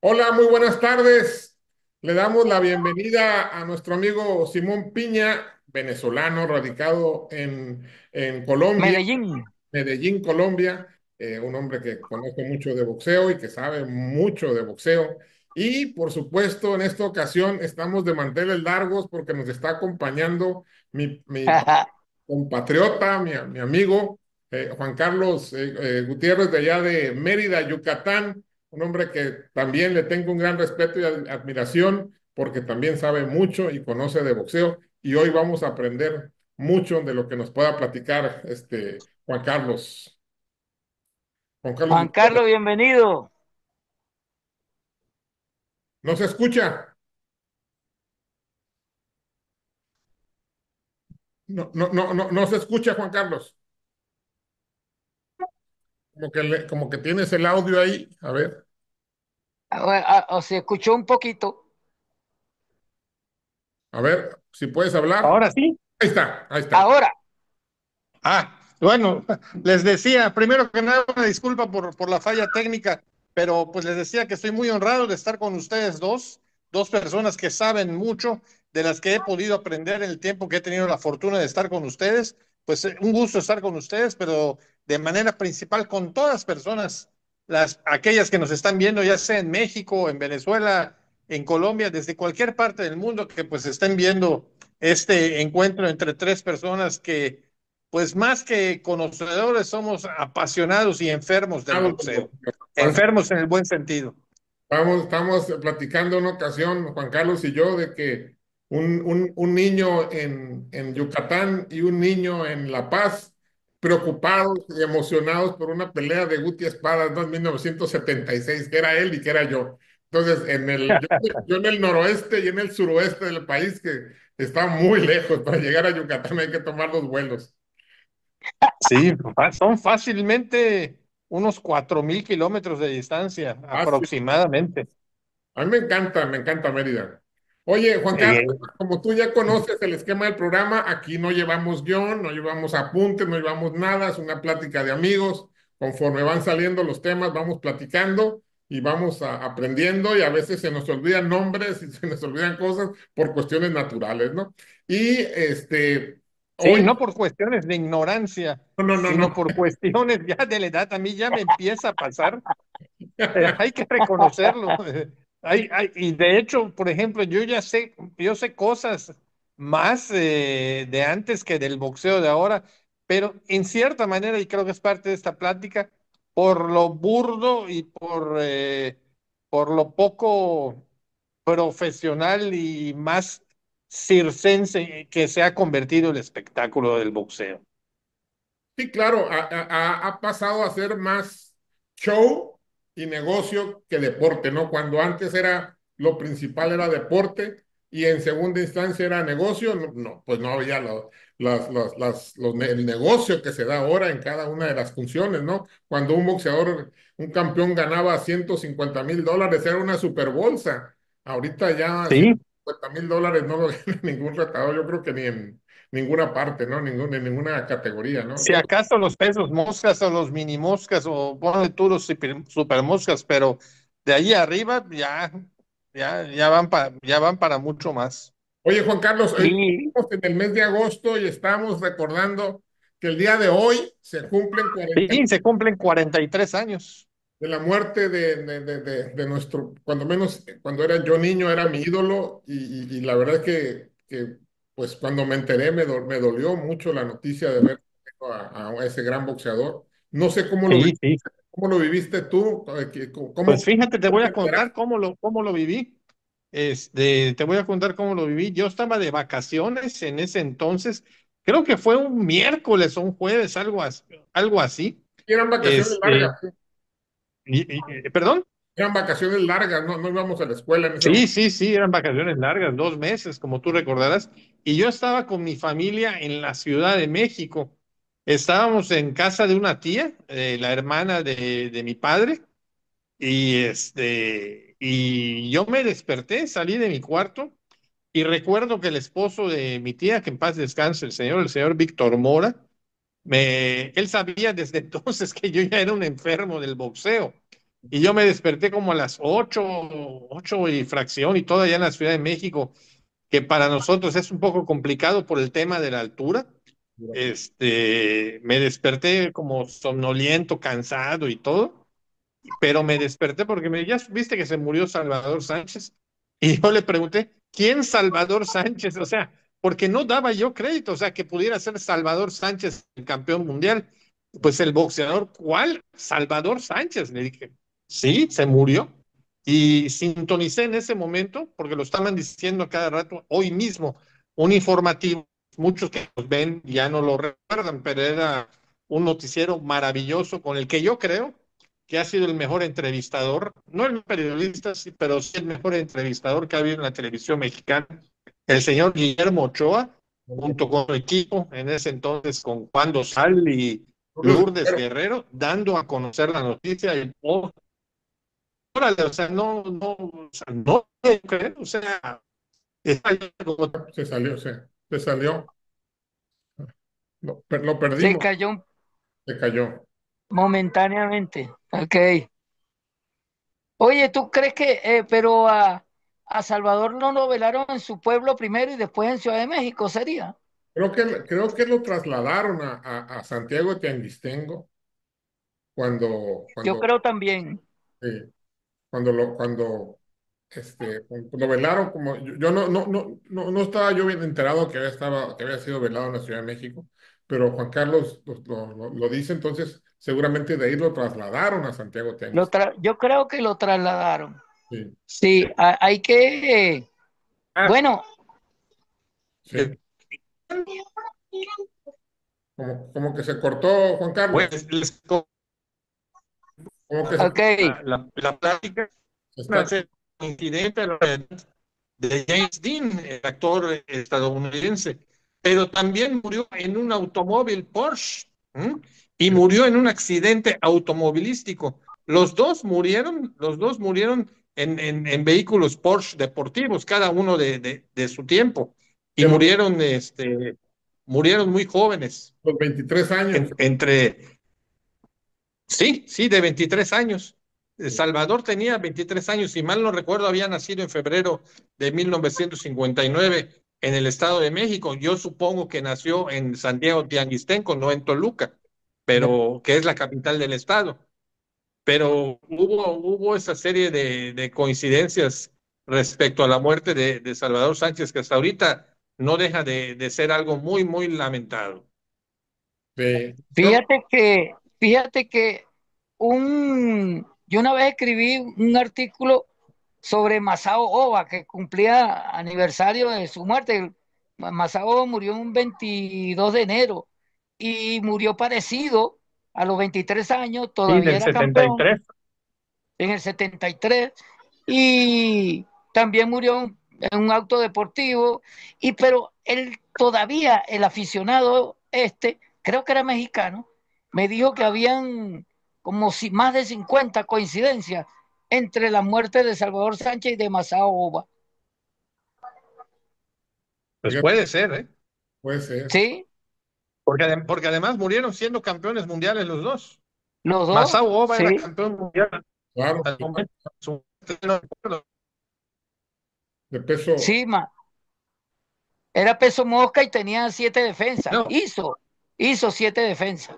Hola, muy buenas tardes. Le damos la bienvenida a nuestro amigo Simón Piña, venezolano, radicado en Colombia, Medellín. Medellín, Colombia, un hombre que conoce mucho de boxeo y que sabe mucho de boxeo. Y por supuesto, en esta ocasión estamos de manteles largos porque nos está acompañando mi compatriota, mi amigo Juan Carlos Gutiérrez de allá de Mérida, Yucatán, un hombre que también le tengo un gran respeto y admiración porque también sabe mucho y conoce de boxeo y hoy vamos a aprender mucho de lo que nos pueda platicar Juan Carlos. Juan Carlos Juan Gutiérrez. Carlos, bienvenido. ¿No se escucha? No se escucha, Juan Carlos. Como que tienes el audio ahí. O se escuchó un poquito. A ver, si puedes hablar. Ahora sí. Ahí está, ahí está. Ahora, Bueno, les decía, primero que nada, una disculpa por la falla técnica, pero pues les decía que estoy muy honrado de estar con ustedes dos personas que saben mucho, de las que he podido aprender en el tiempo que he tenido la fortuna de estar con ustedes. Pues un gusto estar con ustedes, pero de manera principal con todas las personas, aquellas que nos están viendo, ya sea en México, en Venezuela, en Colombia, desde cualquier parte del mundo, que pues estén viendo este encuentro entre tres personas que pues más que conocedores, somos apasionados y enfermos del boxeo. Enfermos en el buen sentido. Estamos platicando una ocasión, Juan Carlos y yo, de que un niño en Yucatán y un niño en La Paz, preocupados y emocionados por una pelea de Guti Espadas, ¿no? En 1976, que era él y que era yo. Entonces, yo en el noroeste y en el suroeste del país, que está muy lejos, para llegar a Yucatán hay que tomar los vuelos. Sí, son fácilmente unos 4.000 kilómetros de distancia aproximadamente. A mí me encanta Mérida. Oye, Juan Carlos, Eh, como tú ya conoces el esquema del programa, aquí no llevamos guión, no llevamos apuntes, no llevamos nada, es una plática de amigos. Conforme van saliendo los temas, vamos platicando y vamos aprendiendo y a veces se nos olvidan nombres y se nos olvidan cosas por cuestiones naturales, ¿no? Y sí, hoy, no por cuestiones de ignorancia, no. sino por cuestiones ya de la edad. A mí ya me empieza a pasar. Hay que reconocerlo. Y de hecho, por ejemplo, yo sé cosas más de antes que del boxeo de ahora, pero en cierta manera, y creo que es parte de esta plática, por lo burdo y por lo poco profesional y más circense que se ha convertido el espectáculo del boxeo. Sí, claro, ha pasado a ser más show y negocio que deporte, ¿no? Cuando antes era lo principal era deporte y en segunda instancia era negocio, pues no había el negocio que se da ahora en cada una de las funciones, ¿no? Cuando un boxeador, un campeón ganaba $150,000, era una super bolsa. Ahorita ya Sí, $150,000 no lo gana ningún retador, yo creo que ni en ninguna parte, ¿no? En ninguna categoría, ¿no? si acaso los pesos moscas o los mini moscas o ponle tú los super moscas, pero de ahí arriba ya van para mucho más. Oye, Juan Carlos, hoy y estamos en el mes de agosto y estamos recordando que el día de hoy se cumplen 40 Sí, se cumplen 43 años. de la muerte de nuestro, cuando menos cuando era yo niño, era mi ídolo y la verdad es pues cuando me enteré me dolió mucho la noticia de ver a ese gran boxeador. No sé Sí, sí. cómo lo viviste tú, Pues cómo fíjate, te cómo voy te a contar enteraste cómo lo viví. Te voy a contar cómo lo viví. Yo estaba de vacaciones en ese entonces. Creo que fue un miércoles o un jueves, algo así. eran vacaciones Este, largas, sí. Perdón. Eran vacaciones largas, no íbamos a la escuela en ese Sí, momento. sí, sí, eran vacaciones largas, 2 meses, como tú recordarás. Y yo estaba con mi familia en la Ciudad de México. Estábamos en casa de una tía, la hermana de mi padre, y yo me desperté, salí de mi cuarto, y recuerdo que el esposo de mi tía, que en paz descanse el señor Víctor Mora, él sabía desde entonces que yo ya era un enfermo del boxeo. y yo me desperté como a las 8 y fracción y todo allá en la Ciudad de México, que para nosotros es un poco complicado por el tema de la altura. Me desperté como somnoliento, cansado y todo, pero me desperté porque ya viste que se murió Salvador Sánchez. Y yo le pregunté, ¿quién Salvador Sánchez? O sea, porque no daba yo crédito, o sea, que pudiera ser Salvador Sánchez el campeón mundial. Pues el boxeador, ¿cuál? Salvador Sánchez. Le dije, sí, se murió. Y sintonicé en ese momento, porque lo estaban diciendo cada rato, hoy mismo, un informativo, muchos que nos ven ya no lo recuerdan, pero era un noticiero maravilloso con el que yo creo que ha sido el mejor entrevistador, no el periodista, sí, pero sí el mejor entrevistador que ha habido en la televisión mexicana, el señor Guillermo Ochoa, junto con su equipo, en ese entonces con Juan Dosal y Lourdes Guerrero, dando a conocer la noticia. Y, oh, órale, o sea, o sea, no, o sea, se salió, lo Se perdimos, cayó se cayó. momentáneamente. Ok. Oye, ¿tú crees que, pero a Salvador no lo velaron en su pueblo primero y después en Ciudad de México, sería? Creo que lo trasladaron a Santiago Tianguistengo Yo cuando, creo también. eh, cuando lo velaron, como yo no estaba yo bien enterado que había sido velado en la Ciudad de México, pero Juan Carlos lo dice, entonces seguramente de ahí lo trasladaron a Santiago Tianguis. Yo creo que lo trasladaron. Sí, Sí, hay que, bueno, sí. Como que se cortó Juan Carlos, pues, les como que ok, la plática, está, incidente de James Dean, el actor estadounidense, pero también murió en un automóvil Porsche. ¿M? Y murió en un accidente automovilístico. Los dos murieron en vehículos Porsche deportivos, cada uno de su tiempo, y de murieron muy jóvenes, los 23 años. entre, sí, sí, de 23 años. Salvador tenía 23 años, si mal no recuerdo, había nacido en febrero de 1959 en el Estado de México. Yo supongo que nació en Santiago Tianguistenco, no en Toluca, No, pero que es la capital del estado. Pero hubo esa serie de coincidencias respecto a la muerte de Salvador Sánchez, que hasta ahorita no deja de ser algo muy, muy lamentado. no, fíjate que yo una vez escribí un artículo sobre Masao Ova, que cumplía aniversario de su muerte. Masao Ova murió un 22 de enero y murió parecido a los 23 años, Sí, todavía del era setenta y campeón tres. en el 73 y también murió en un auto deportivo, pero él todavía, el aficionado creo que era mexicano, me dijo que habían como si más de 50 coincidencias entre la muerte de Salvador Sánchez y de Masao Ova. Pues fíjate, puede ser, ¿eh? puede ser. ¿Sí? Porque además murieron siendo campeones mundiales los dos. Los dos, Masao Ova era sí, campeón mundial Claro, al momento de su muerte, no recuerdo. de peso. sí, era peso mosca y tenía 7 defensas. No, Hizo 7 defensas.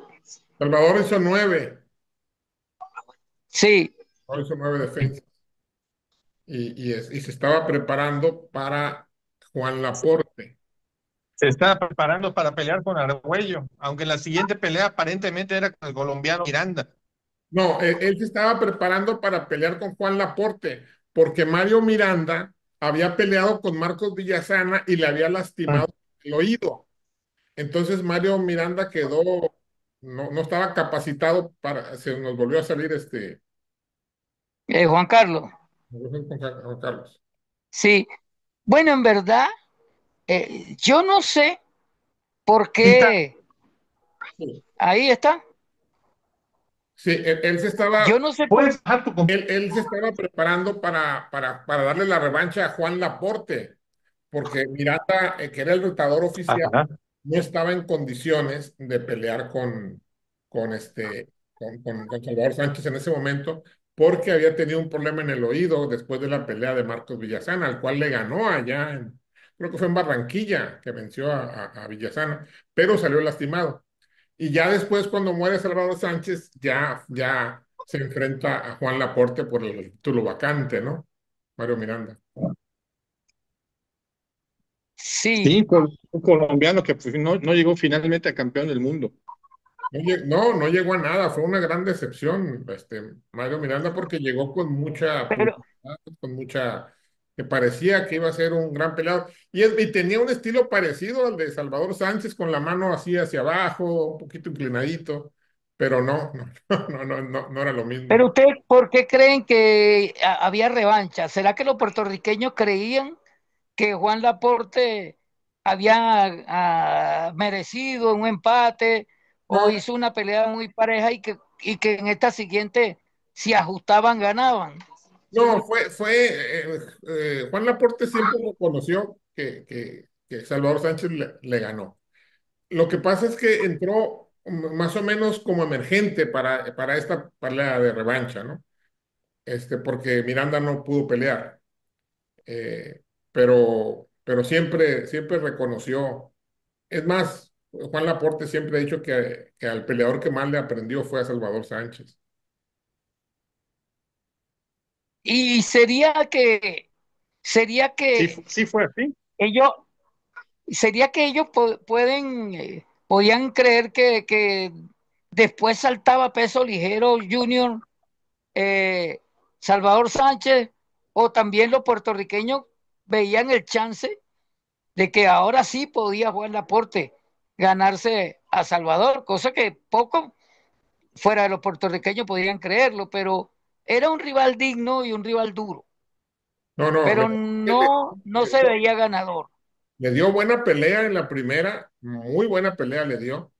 Salvador hizo nueve, Sí, Salvador hizo nueve defensas y se estaba preparando para Juan Laporte. se estaba preparando para pelear con Argüello, aunque la siguiente pelea aparentemente era con el colombiano Miranda. No, él se estaba preparando para pelear con Juan Laporte, porque Mario Miranda había peleado con Marcos Villasana y le había lastimado el oído. Entonces Mario Miranda no estaba capacitado se nos volvió a salir Juan Carlos. Juan Carlos. Sí, bueno, en verdad, yo no sé por Quita, qué. Sí, Ahí está. sí, él se estaba, Yo no sé por. puedes bajar tu él se estaba preparando para darle la revancha a Juan Laporte, porque Miranda, que era el retador oficial, Ajá. no estaba en condiciones de pelear con Salvador Sánchez en ese momento, porque había tenido un problema en el oído después de la pelea de Marcos Villasana, al cual le ganó creo que fue en Barranquilla, que venció a Villasana, pero salió lastimado. Y ya después, cuando muere Salvador Sánchez, ya se enfrenta a Juan Laporte por el título vacante, ¿no? Mario Miranda. Sí, Sí, un colombiano que pues, no llegó finalmente a campeón del mundo. No llegó a nada, fue una gran decepción, Mario Miranda, porque llegó con mucha pero, publicidad, que parecía que iba a ser un gran peleador, y tenía un estilo parecido al de Salvador Sánchez, con la mano así hacia abajo, un poquito inclinadito, pero no era lo mismo. pero ustedes, ¿por qué creen que había revancha? ¿Será que los puertorriqueños creían que Juan Laporte había merecido un empate o No, hizo una pelea muy pareja y que en esta siguiente, si ajustaban, ganaban? no, Juan Laporte siempre reconoció que Salvador Sánchez le ganó. Lo que pasa es que entró más o menos como emergente para esta pelea de revancha, ¿no? Porque Miranda no pudo pelear, eh, pero siempre reconoció. Es más, Juan Laporte siempre ha dicho que al peleador que más le aprendió fue a Salvador Sánchez. Y sería Sí, que sí fue así. ellos, sería que ellos podían creer que después saltaba peso ligero Junior, eh, Salvador Sánchez, o también los puertorriqueños veían el chance de que ahora sí podía Juan Laporte ganarse a Salvador, cosa que poco fuera de los puertorriqueños podían creerlo, pero era un rival digno y un rival duro, No, no, pero no se veía ganador. le dio buena pelea en la primera, muy buena pelea le dio,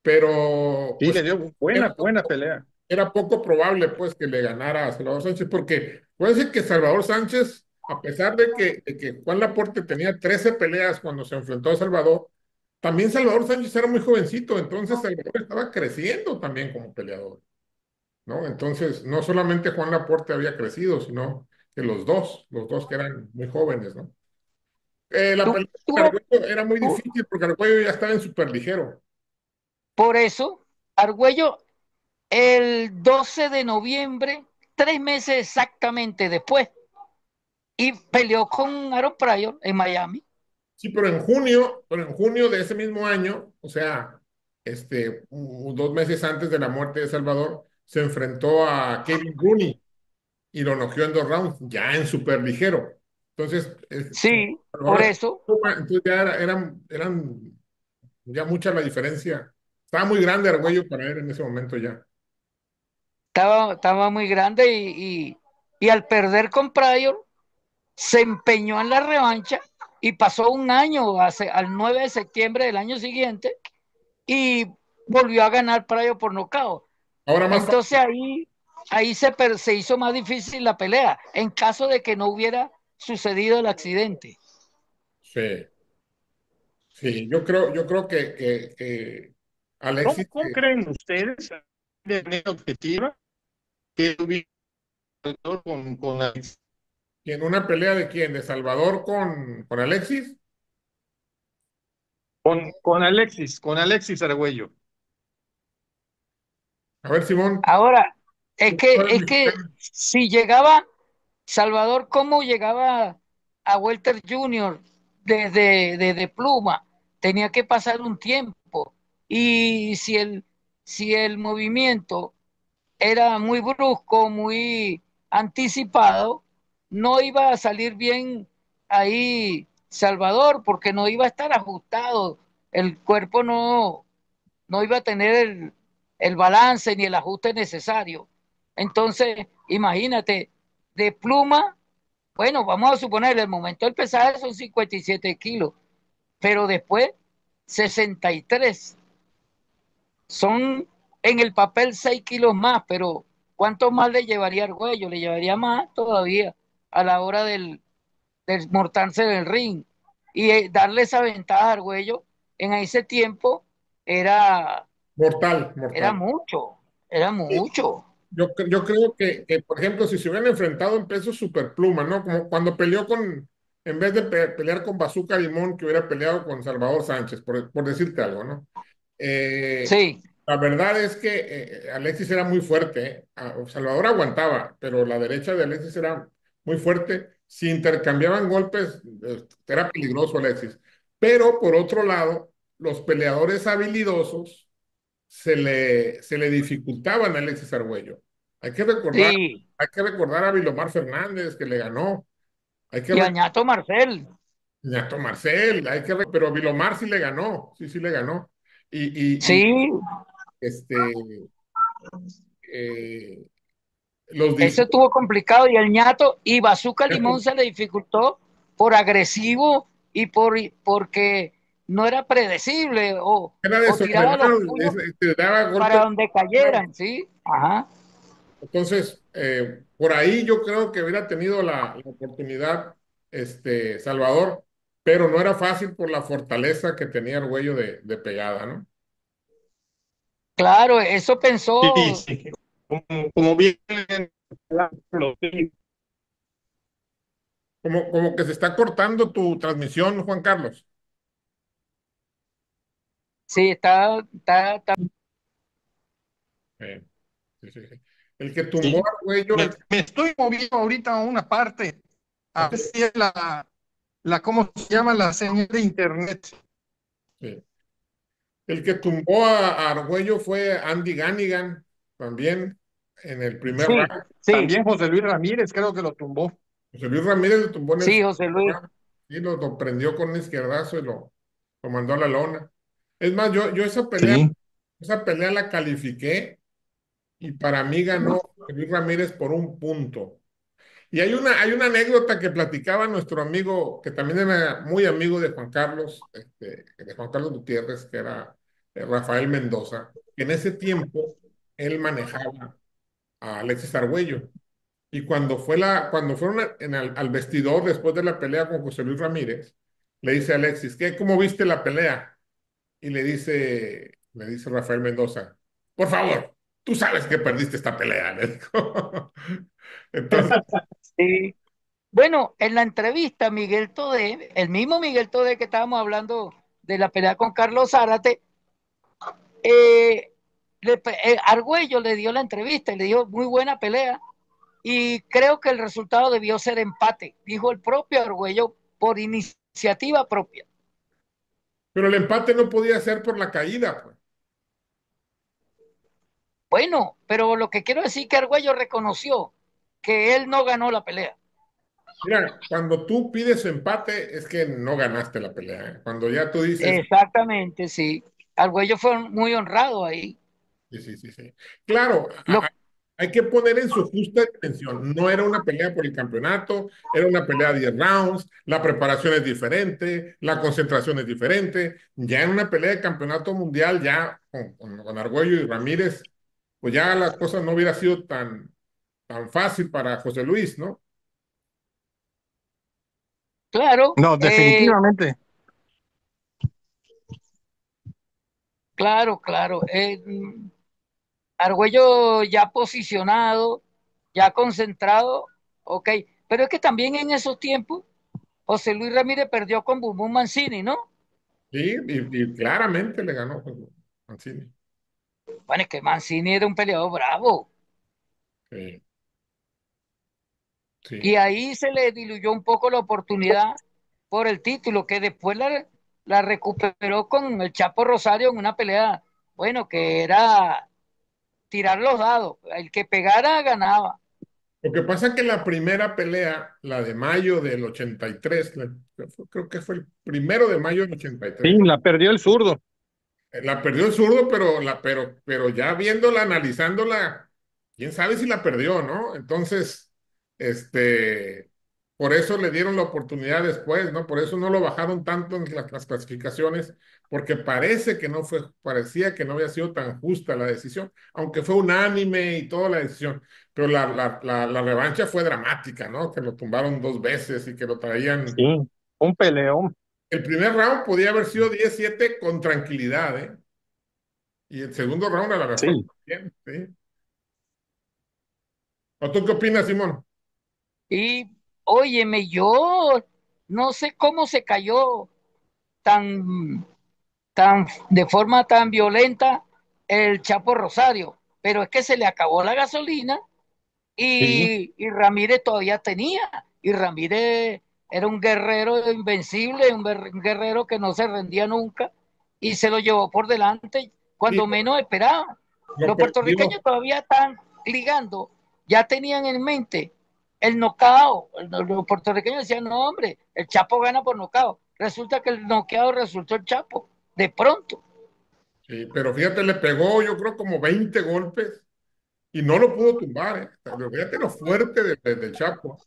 pero Sí, le pues dio era, buena pelea. era poco probable pues que le ganara a Salvador Sánchez, porque puede ser que Salvador Sánchez, a pesar de que Juan Laporte tenía 13 peleas cuando se enfrentó a Salvador, también Salvador Sánchez era muy jovencito, entonces Salvador estaba creciendo también como peleador, ¿no? Entonces, no solamente Juan Laporte había crecido, sino que los dos que eran muy jóvenes, ¿no? La Tú, pelea tú, de Argüello era muy tú, difícil porque Argüello ya estaba en superligero. por eso, Argüello, el 12 de noviembre, 3 meses exactamente después, y peleó con Aaron Pryor en Miami. Sí, pero en junio de ese mismo año, o sea, 2 meses antes de la muerte de Salvador, se enfrentó a Kevin Rooney y lo noqueó en 2 rounds, ya en superligero. Entonces, Sí, por ahora, eso entonces ya eran ya mucha la diferencia. Estaba muy grande Argüello para él en ese momento ya. estaba muy grande y al perder con Pryor, se empeñó en la revancha y pasó un año, al 9 de septiembre del año siguiente, y volvió a ganar Pryor por nocaut. Ahora más fácil. Entonces ahí se hizo más difícil la pelea, en caso de que no hubiera sucedido el accidente. Sí, sí, yo creo que Alexis, ¿Cómo creen ustedes, de manera objetiva, que hubiera con Alex, en una pelea de quién, de Salvador con Alexis. con Alexis Argüello? A ver, Simón, Ahora, tú es eres que mexicano. si llegaba Salvador, ¿cómo llegaba a Welter Junior desde Pluma? Tenía que pasar un tiempo. Y si el movimiento era muy brusco, muy anticipado, no iba a salir bien ahí Salvador, porque no iba a estar ajustado. El cuerpo no iba a tener el balance ni el ajuste necesario. Entonces, imagínate, de Pluma, bueno, vamos a suponer, el momento del pesaje son 57 kilos, pero después 63. Son en el papel 6 kilos más, pero ¿cuánto más le llevaría Argüello? Le llevaría más todavía a la hora del mortarse del ring. Y darle esa ventaja a Argüello en ese tiempo era, Mortal, era mortal. mucho, era Sí. mucho. yo creo que, por ejemplo, si se hubieran enfrentado en peso superpluma, ¿no? Como cuando peleó en vez de pelear con Bazooka Limón, que hubiera peleado con Salvador Sánchez, por decirte algo, ¿no? Eh, Sí, la verdad es que Alexis era muy fuerte, ¿eh? Salvador aguantaba, pero la derecha de Alexis era muy fuerte. Si intercambiaban golpes, era peligroso Alexis. Pero por otro lado, los peleadores habilidosos se le dificultaban a Alexis Argüello. Hay que recordar, sí. hay que recordar a Vilomar Fernández que le ganó. Hay que Y recordar Añato Marcel. a Ñato Marcel, pero Vilomar sí le ganó, sí, sí le ganó. Y Sí, este, eh, los ese disparos estuvo complicado y el ñato y Bazooka Limón se le dificultó por agresivo y porque no era predecible era o tiraba los desordenado, puños te daba para golpes. donde cayeran, ¿sí? Ajá, Entonces, por ahí yo creo que hubiera tenido la oportunidad, Salvador, pero no era fácil por la fortaleza que tenía Argüello de pegada, ¿no? claro, eso Sí, pensó, sí, como bien Como que se está cortando tu transmisión, Juan Carlos. sí, está, Eh, sí, sí, sí. El que tumbó sí. a Argüello, Me estoy moviendo ahorita a una parte, a ok, ver si es ¿cómo se llama? La señal de internet. sí. El que tumbó a Argüello fue Andy Ganigan, también en el primer sí, round. sí, También José Luis Ramírez creo que lo tumbó. José Luis Ramírez lo tumbó en el sí, segundo José Luis, round y lo prendió con un izquierdazo y lo mandó a la lona. Es más, yo Sí. esa pelea la califiqué y para mí ganó José Luis Ramírez por un punto. Y hay una anécdota que platicaba nuestro amigo, que también era muy amigo de Juan Carlos, de Juan Carlos Gutiérrez, que era Rafael Mendoza, que en ese tiempo él manejaba a Alexis Argüello. Y cuando fueron al vestidor después de la pelea con José Luis Ramírez, le dice a Alexis, ¿cómo viste la pelea? Y le dice Rafael Mendoza, por favor, tú sabes que perdiste esta pelea, le dijo. Entonces, sí. Bueno, en la entrevista, Miguel Todé, el mismo Miguel Todé que estábamos hablando de la pelea con Carlos Zárate, eh, Argüello le dio la entrevista y le dijo muy buena pelea y creo que el resultado debió ser empate, dijo el propio Argüello por iniciativa propia. pero el empate no podía ser por la caída, pues. Bueno, pero lo que quiero decir que Argüello reconoció que él no ganó la pelea. Mira, cuando tú pides empate es que no ganaste la pelea, ¿eh? Cuando ya tú dices, Exactamente, sí. Argüello fue muy honrado ahí. sí, sí, sí, sí. Claro, Lo, hay que poner en su justa dimensión. No era una pelea por el campeonato, era una pelea de 10 rounds, la preparación es diferente, la concentración es diferente. Ya en una pelea de campeonato mundial, ya con Argüello y Ramírez, pues ya la cosa no hubiera sido tan fácil para José Luis, ¿no? claro, No, definitivamente. claro, claro. Argüello ya posicionado, ya concentrado, ok. Pero es que también en esos tiempos José Luis Ramírez perdió con Bumbu Mancini, ¿no? Sí, y claramente le ganó pues, Mancini. Bueno, es que Mancini era un peleador bravo. Sí, Y sí. ahí se le diluyó un poco la oportunidad por el título, que después la recuperó con el Chapo Rosario en una pelea, bueno, que era tirar los dados. El que pegara ganaba. Lo que pasa es que la primera pelea, la de mayo del 83, creo que fue el 1 de mayo del Sí, 83, la perdió el zurdo. la perdió el zurdo, pero ya viéndola, analizándola, quién sabe si la perdió, ¿no? Entonces, este, por eso le dieron la oportunidad después, ¿no? Por eso no lo bajaron tanto en las clasificaciones, porque parecía que no había sido tan justa la decisión, aunque fue unánime y toda la decisión, pero la revancha fue dramática, ¿no? Que lo tumbaron 2 veces y que lo traían. Sí, un peleón. El primer round podía haber sido 10-7 con tranquilidad, ¿eh? Y el segundo round a lo mejor Sí. también, sí. ¿O tú qué opinas, Simón? Y óyeme, yo no sé cómo se cayó tan, de forma tan violenta el Chapo Rosario, pero es que se le acabó la gasolina Sí, y Ramírez todavía tenía, y Ramírez era un guerrero invencible, un guerrero que no se rendía nunca, y se lo llevó por delante Sí, cuando menos esperaba. lo Los puertorriqueños perdió. todavía están ligando, ya tenían en mente el nocao. Los puertorriqueños decían, no, hombre, el Chapo gana por nocao. Resulta que el noqueado resultó el Chapo, de pronto. Sí, pero fíjate, le pegó yo creo como 20 golpes y no lo pudo tumbar, ¿eh? Pero fíjate lo fuerte del Chapo.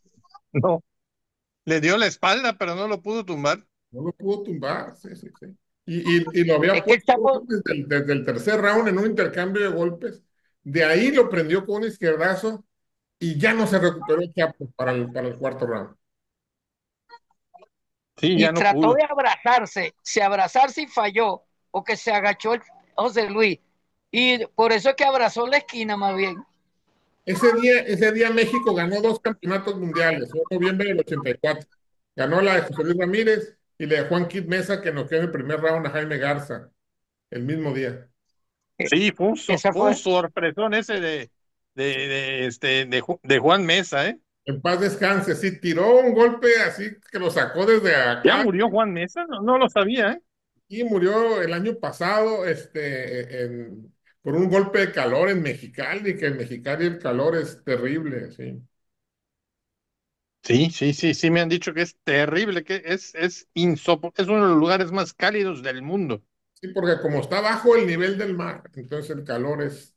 no. Le dio la espalda, pero no lo pudo tumbar. No lo pudo tumbar, sí, sí, sí. Y lo había Es que el puesto Chapo, desde el tercer round en un intercambio de golpes. De ahí lo prendió con un izquierdazo y ya no se recuperó el Chapo para el cuarto round. Sí, y ya no trató pudo. de abrazarse, se abrazarse y falló, porque se agachó el José Luis. Y por eso es que abrazó la esquina más bien. Ese día México ganó dos campeonatos mundiales, fue en noviembre del 84. Ganó la de José Luis Ramírez y la de Juan Quid Mesa, que noqueó en el primer round a Jaime Garza, el mismo día. Sí, Esa fue un fue. sorpresón ese de Juan Mesa, ¿eh? En paz descanse, sí, tiró un golpe así que lo sacó desde ¿Ya acá murió Juan Mesa? No, no lo sabía, ¿eh? y murió el año pasado por un golpe de calor en Mexicali, que en Mexicali el calor es terrible, sí. Sí, sí, sí, sí, me han dicho que es terrible, que es uno de los lugares más cálidos del mundo. Sí, porque como está bajo el nivel del mar, entonces el calor es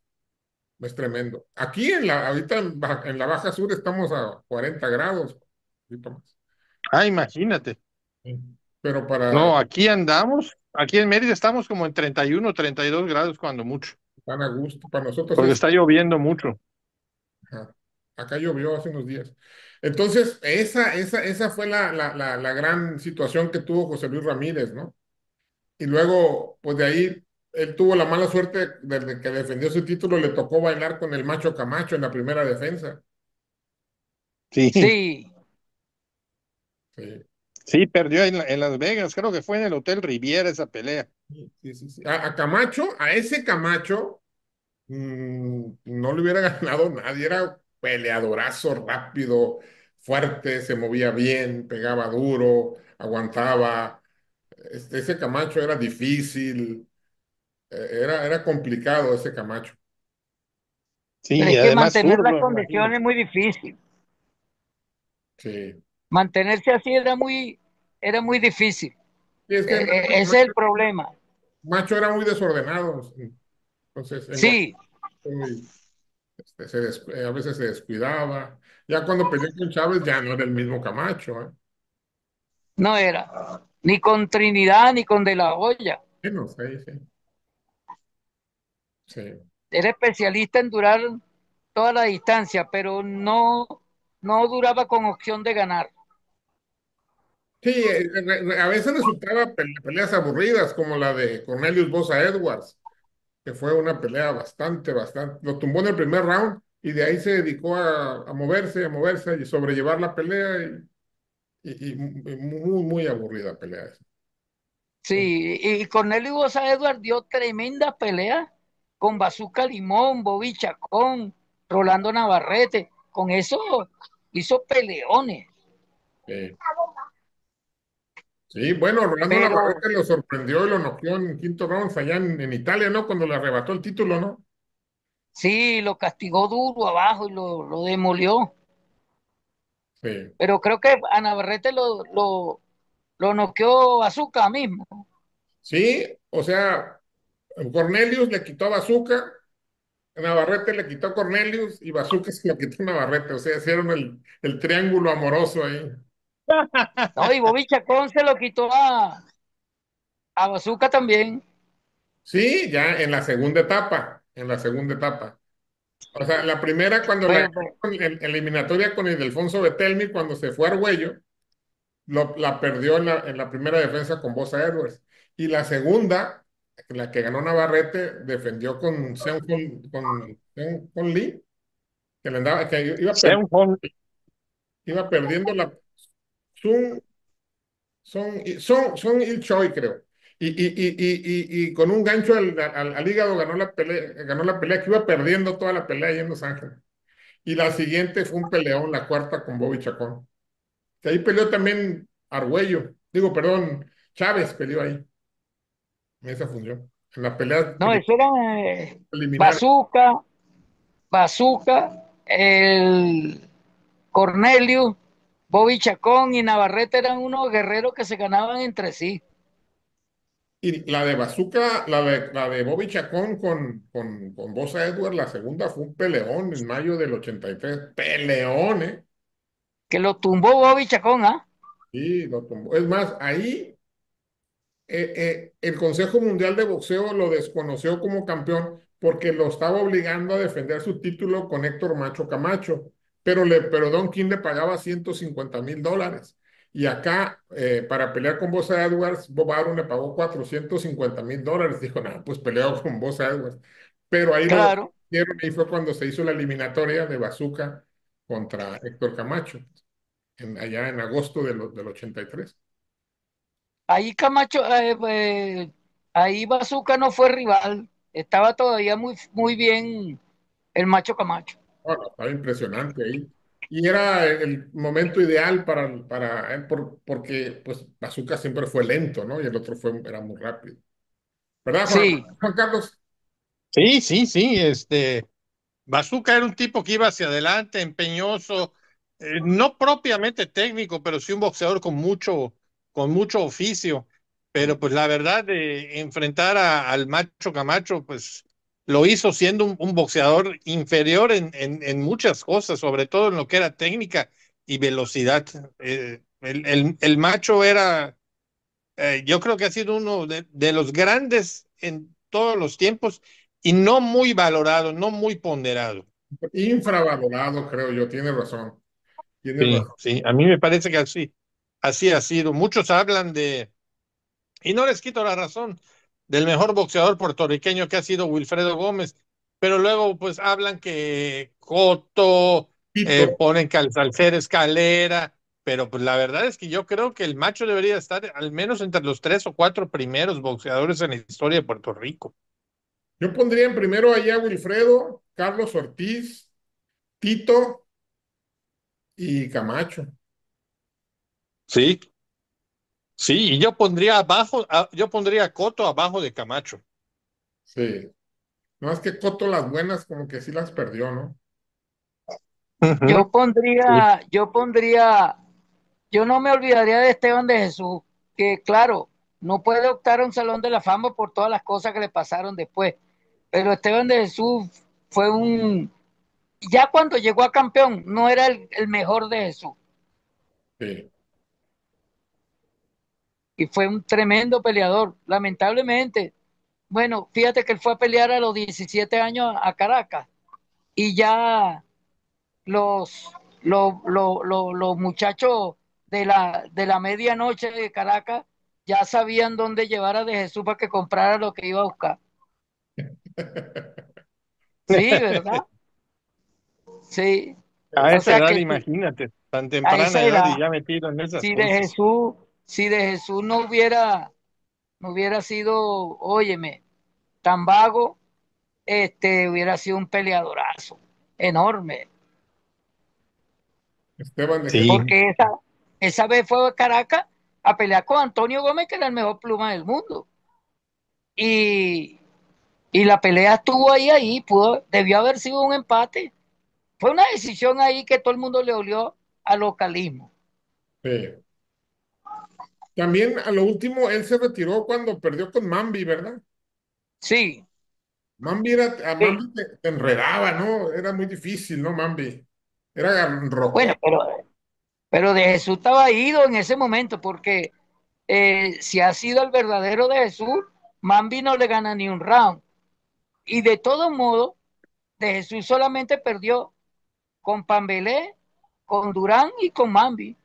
tremendo. Aquí ahorita en la Baja Sur estamos a 40 grados, un poquito más. Ah, imagínate. Sí. Pero para No, aquí en Mérida estamos como en 31, 32 grados cuando mucho, tan a gusto, para nosotros porque es. está lloviendo mucho. Ajá. Acá llovió hace unos días. Entonces, esa fue la gran situación que tuvo José Luis Ramírez, ¿no? Y luego, pues de ahí, él tuvo la mala suerte desde que defendió su título, le tocó bailar con el Macho Camacho en la primera defensa. Sí, Sí, Sí, sí, perdió en Las Vegas, creo que fue en el Hotel Riviera esa pelea. sí, sí, sí, sí. A Camacho, a ese Camacho, no le hubiera ganado nadie. Era peleadorazo, rápido, fuerte, se movía bien, pegaba duro, aguantaba. Ese Camacho era difícil, era complicado ese Camacho. pero Sí, y es que además mantener las zurdo, condiciones es imagínate. muy difícil. Sí. Mantenerse así era muy difícil. Y es que Ese es el problema. Macho era muy desordenado. Entonces, en la Sí, a veces se descuidaba. Ya cuando peleó con Chávez ya no era el mismo Camacho, ¿eh? no era. Ni con Trinidad ni con De La Hoya. Bueno, sí, sí, sí. Era especialista en durar toda la distancia, pero no duraba con opción de ganar. Sí, a veces resultaba peleas aburridas, como la de Cornelius Bosa Edwards, que fue una pelea bastante. Lo tumbó en el primer round y de ahí se dedicó a moverse y sobrellevar la pelea y muy aburrida pelea esa. Sí, y Cornelio Bosa Edward dio tremenda pelea con Bazooka Limón, Bobby Chacón, Rolando Navarrete. Con eso hizo peleones. Sí, sí, bueno, Rolando Pero Navarrete lo sorprendió y lo noqueó en quinto round allá en Italia, ¿no? Cuando le arrebató el título, ¿no? sí, lo castigó duro abajo y lo demolió. Sí. Pero creo que a Navarrete lo noqueó Bazooka mismo. Sí, o sea, Cornelius le quitó a Bazooka, Navarrete le quitó a Cornelius y Bazooka se lo quitó a Navarrete. O sea, hicieron el triángulo amoroso ahí. No, y Bobby Chacón se lo quitó a Bazooka también. Sí, ya en la segunda etapa, en la segunda etapa. O sea, la primera cuando la Pero, ganó en eliminatoria con Ildefonso Betelmi, cuando se fue a Argüello, la perdió en la primera defensa con Bosa Edwards. Y la segunda, la que ganó Navarrete, defendió con Sean Con Lee. que le andaba, que Sea un joven. iba perdiendo la Sun, Son Il Choi, creo. Y con un gancho al hígado ganó la pelea que iba perdiendo toda la pelea ahí en Los Ángeles. Y la siguiente fue un peleón, la cuarta con Bobby Chacón. Que ahí peleó también Argüello. Digo, perdón, Chávez peleó ahí, en esa función. En la pelea No, eso era preliminar. Bazooka, Bazooka, el Cornelio, Bobby Chacón y Navarrete eran unos guerreros que se ganaban entre sí. Y la de Bazooka, la de Bobby Chacón con Bosa Edward, la segunda fue un peleón en mayo del 83. Peleón, ¿eh? Que lo tumbó Bobby Chacón, ¿ah? Sí, lo tumbó. Es más, ahí el Consejo Mundial de Boxeo lo desconoció como campeón porque lo estaba obligando a defender su título con Héctor Macho Camacho, pero Don King le pagaba $150,000. Y acá, para pelear con Bosa Edwards, Bob Arum le pagó $450,000. Dijo, no, pues peleo con Bosa Edwards. Pero ahí lo Claro. despidieron, ahí fue cuando se hizo la eliminatoria de Bazooka contra Héctor Camacho, allá en agosto del 83. Ahí Camacho, ahí Bazooka no fue rival. Estaba todavía muy, muy bien el macho Camacho. Bueno, estaba impresionante ahí. Y era el momento ideal para él porque pues Bazooka siempre fue lento, ¿no? Y el otro era muy rápido. ¿Verdad, Sí, Juan Carlos? Sí, sí, sí, Bazooka era un tipo que iba hacia adelante, empeñoso, no propiamente técnico, pero sí un boxeador con mucho oficio. Pero pues la verdad de enfrentar al Macho Camacho, pues lo hizo siendo un boxeador inferior en muchas cosas, sobre todo en lo que era técnica y velocidad. El Macho era, yo creo que ha sido uno de los grandes en todos los tiempos y no muy valorado, no muy ponderado. Infravalorado, creo yo. Tienes razón. Tienes Sí, razón. sí, a mí me parece que así ha sido. Muchos hablan y no les quito la razón, del mejor boxeador puertorriqueño que ha sido Wilfredo Gómez, pero luego pues hablan que Cotto, Tito, ponen que al Salcer Escalera, pero pues la verdad es que yo creo que el Macho debería estar al menos entre los tres o cuatro primeros boxeadores en la historia de Puerto Rico. yo pondría en primero allá a Wilfredo, Carlos Ortiz, Tito y Camacho. Sí, sí, y yo pondría a Cotto abajo de Camacho. Sí. No es que Coto las buenas como que sí las perdió, ¿no? Ujú. Sí. yo no me olvidaría de Esteban de Jesús, que claro, no puede optar a un Salón de la Fama por todas las cosas que le pasaron después, pero Esteban de Jesús fue ya cuando llegó a campeón, no era el mejor de Jesús, Sí. y fue un tremendo peleador, lamentablemente. Bueno, fíjate que él fue a pelear a los 17 años a Caracas, y ya los, los muchachos de la medianoche de Caracas ya sabían dónde llevar a De Jesús para que comprara lo que iba a buscar. Sí, ¿verdad? Sí. A O esa sea edad, que imagínate, tan a temprana esa edad edad, y ya metido en esas si de cosas. Jesús, si de Jesús no hubiera sido, óyeme, tan vago, hubiera sido un peleadorazo enorme. Esteban de Jesús. Sí, Porque esa vez fue a Caracas a pelear con Antonio Gómez, que era el mejor pluma del mundo. Y, y la pelea estuvo ahí, debió haber sido un empate. Fue una decisión ahí que todo el mundo le olió al localismo. Sí. También a lo último, él se retiró cuando perdió con Mambi, ¿verdad? Sí, A sí. Mambi te enredaba, ¿no? Era muy difícil, ¿no, Mambi? Era Bueno, rocoso. pero de Jesús estaba ido en ese momento, porque si ha sido el verdadero de Jesús, Mambi no le gana ni un round. Y de todos modos, de Jesús solamente perdió con Pambelé, con Durán y con Mambi.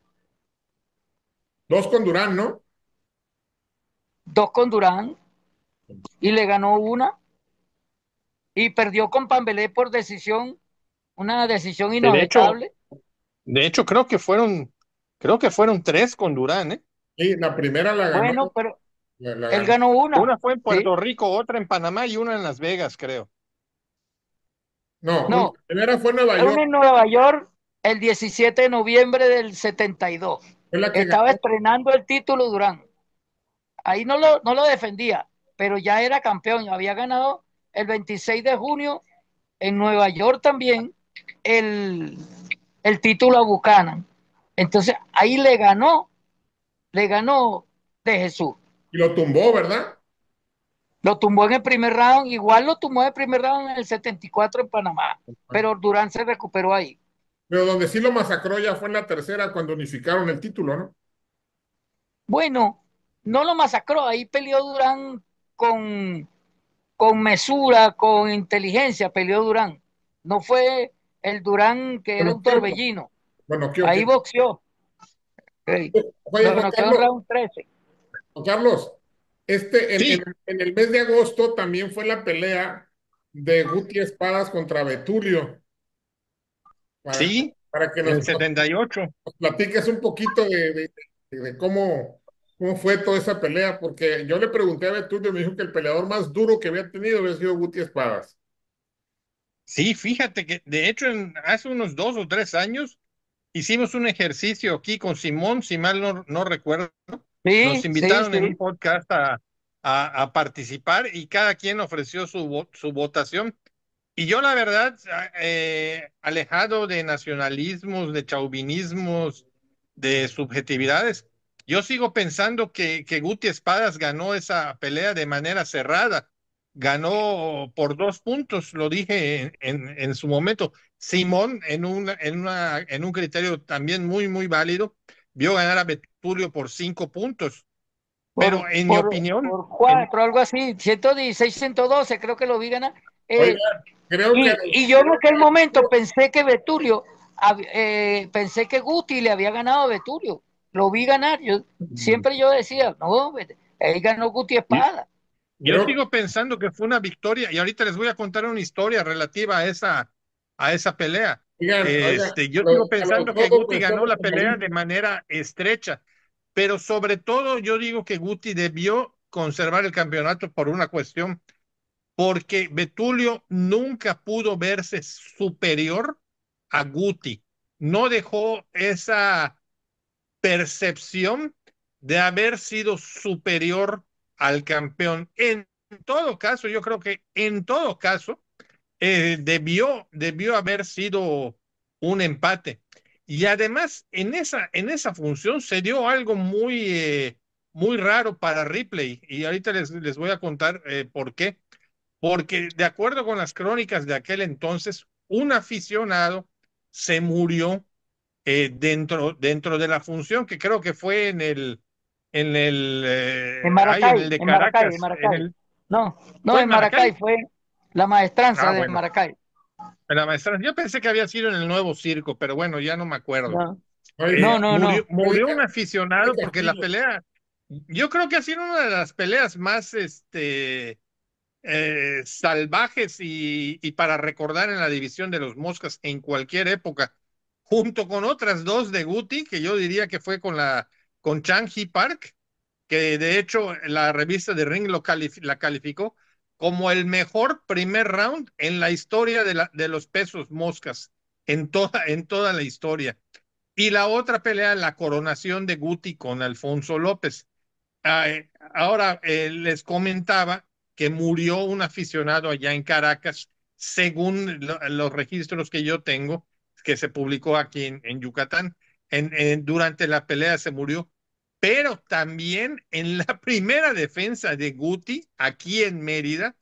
Dos con Durán, ¿no? Dos con Durán y le ganó una y perdió con Pambelé por decisión una decisión De hecho, inobjetable. creo que fueron tres con Durán, ¿eh? Y la primera la ganó, Bueno, pero la él ganó. ganó una, Una fue en ¿sí? Puerto Rico, otra en Panamá y una en Las Vegas, creo. No, la No, primera fue Nueva una York, en Nueva York el 17 de noviembre del 72. fue la que Estaba ganó. estrenando el título Durán. Ahí no lo defendía, pero ya era campeón. Había ganado el 26 de junio en Nueva York también el, el título a Buchanan. Entonces ahí le ganó de Jesús. Y lo tumbó, ¿verdad? Lo tumbó en el primer round, igual lo tumbó en el primer round en el 74 en Panamá, pero Durán se recuperó ahí. Pero donde sí lo masacró ya fue en la tercera cuando unificaron el título, ¿no? Bueno, no lo masacró, ahí peleó Durán con, con mesura, con inteligencia, peleó Durán. No fue el Durán que era Bueno, un ¿qué? torbellino, Bueno, ¿qué? ahí ¿Qué? boxeó, okay. Oye, Lo Juan noqueó en Carlos, round 13. Juan Carlos, Sí, en el mes de agosto también fue la pelea de Guti Espadas contra Betulio, sí, para que en el 78. nos platiques un poquito de cómo fue toda esa pelea, porque yo le pregunté a Betulio, me dijo que el peleador más duro que había tenido había sido Guti Espadas. Sí, fíjate que de hecho hace unos 2 o 3 años hicimos un ejercicio aquí con Simón, si mal no recuerdo. Nos Sí, sí, invitaron en un sí. podcast a participar y cada quien ofreció su votación. Y yo, la verdad, alejado de nacionalismos, de chauvinismos, de subjetividades, yo sigo pensando que Guti Espadas ganó esa pelea de manera cerrada. Ganó por 2 puntos, lo dije en su momento. Simón, en un criterio también muy válido, vio ganar a Betulio por 5 puntos. Pero en mi opinión, Por 4, algo así, 116, 112, creo que lo vi ganar. Oiga, Eh, creo que y yo en aquel momento pensé que Betulio, pensé que Guti le había ganado a Betulio. Lo vi ganar. Siempre yo decía, no, ahí ganó Guti Espada. yo creo, sigo pensando que fue una victoria y ahorita les voy a contar una historia relativa a esa pelea. oigan, Yo sigo a los pensando que dos Guti ganó pensamos la como pelea de Guti. manera estrecha, pero sobre todo yo digo que Guti debió conservar el campeonato por una cuestión, porque Betulio nunca pudo verse superior a Guti. No dejó esa percepción de haber sido superior al campeón. En todo caso, yo creo que en todo caso debió haber sido un empate. Y además, en esa función se dio algo muy raro para Ripley. Y ahorita les voy a contar por qué. Porque de acuerdo con las crónicas de aquel entonces, un aficionado se murió dentro de la función que creo que fue en el de En Maracay, en Caracas, Maracay. No, no, ¿fue en en Maracay Maracay? fue la maestranza Ah, de bueno, Maracay. en la maestra. Yo pensé que había sido en el Nuevo Circo, pero bueno, ya no me acuerdo. No, Oiga, Murió, no. murió un Fue aficionado porque la Castillo. pelea, yo creo que ha sido una de las peleas más salvajes y para recordar en la división de los Moscas en cualquier época, junto con otras dos de Guti, que yo diría que fue con Chang Hee Park, que de hecho la revista de Ring la calificó como el mejor primer round en la historia de los pesos moscas, en toda la historia. Y la otra pelea, la coronación de Guti con Alfonso López. Ahora les comentaba que murió un aficionado allá en Caracas, según los registros que yo tengo, que se publicó aquí en Yucatán. Durante la pelea se murió, pero también en la primera defensa de Guti, aquí en Mérida,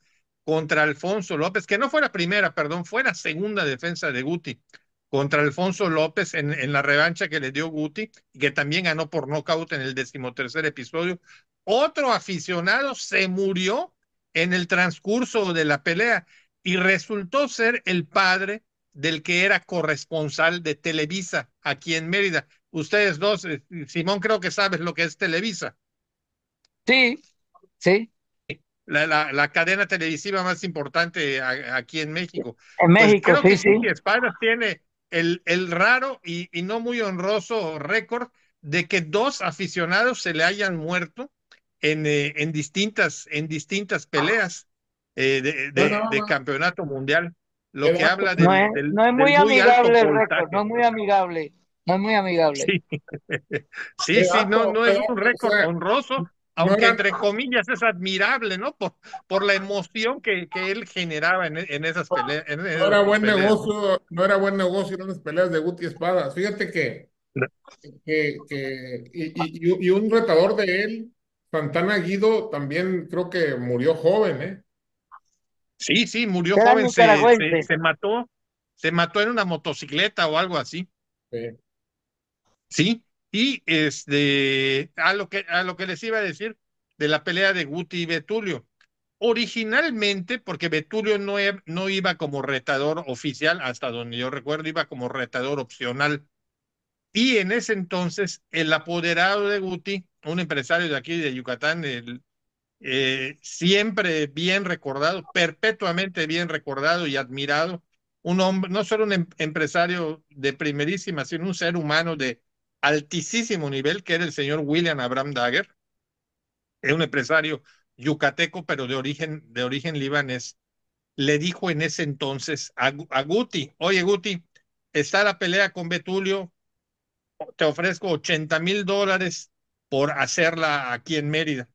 contra Alfonso López, que no fue la primera, perdón, fue la segunda defensa de Guti contra Alfonso López en la revancha que le dio Guti, y que también ganó por nocaut en el 13º episodio. Otro aficionado se murió en el transcurso de la pelea y resultó ser el padre del que era corresponsal de Televisa aquí en Mérida. Ustedes dos, Simón, creo que sabes lo que es Televisa. Sí, sí. la cadena televisiva más importante aquí en México. En Pues México, creo sí, que sí. Guti Espadas tiene el raro y no muy honroso récord de que dos aficionados se le hayan muerto en distintas peleas No, de no, campeonato mundial, qué lo que dato. habla No es, no es del muy muy alto amigable el récord, no voltaje. es muy amigable, no es muy amigable. Sí, Qué sí, sí, no, dato, no qué es un dato. O récord sea, honroso, no aunque eran, entre comillas es admirable, ¿no? Por la emoción que él generaba en no esas era buen peleas, ¿no? negocio, no era buen negocio en las peleas de Guti Espadas. Fíjate y un retador de él, Santana Guido, también creo que murió joven, ¿eh? Sí, sí, murió Era joven, nicaragüense. se mató en una motocicleta o algo así, Sí, sí. Y a lo que les iba a decir de la pelea de Guti y Betulio. Originalmente, porque Betulio no iba como retador oficial, hasta donde yo recuerdo, iba como retador opcional. Y en ese entonces, el apoderado de Guti, un empresario de aquí de Yucatán, siempre bien recordado, perpetuamente bien recordado y admirado, un hombre, no solo un empresario de primerísima, sino un ser humano de altísimo nivel, que era el señor William Abraham Dagger, es un empresario yucateco, pero de origen libanés. Le dijo en ese entonces a Guti, oye Guti, está la pelea con Betulio, te ofrezco $80,000 por hacerla aquí en Mérida.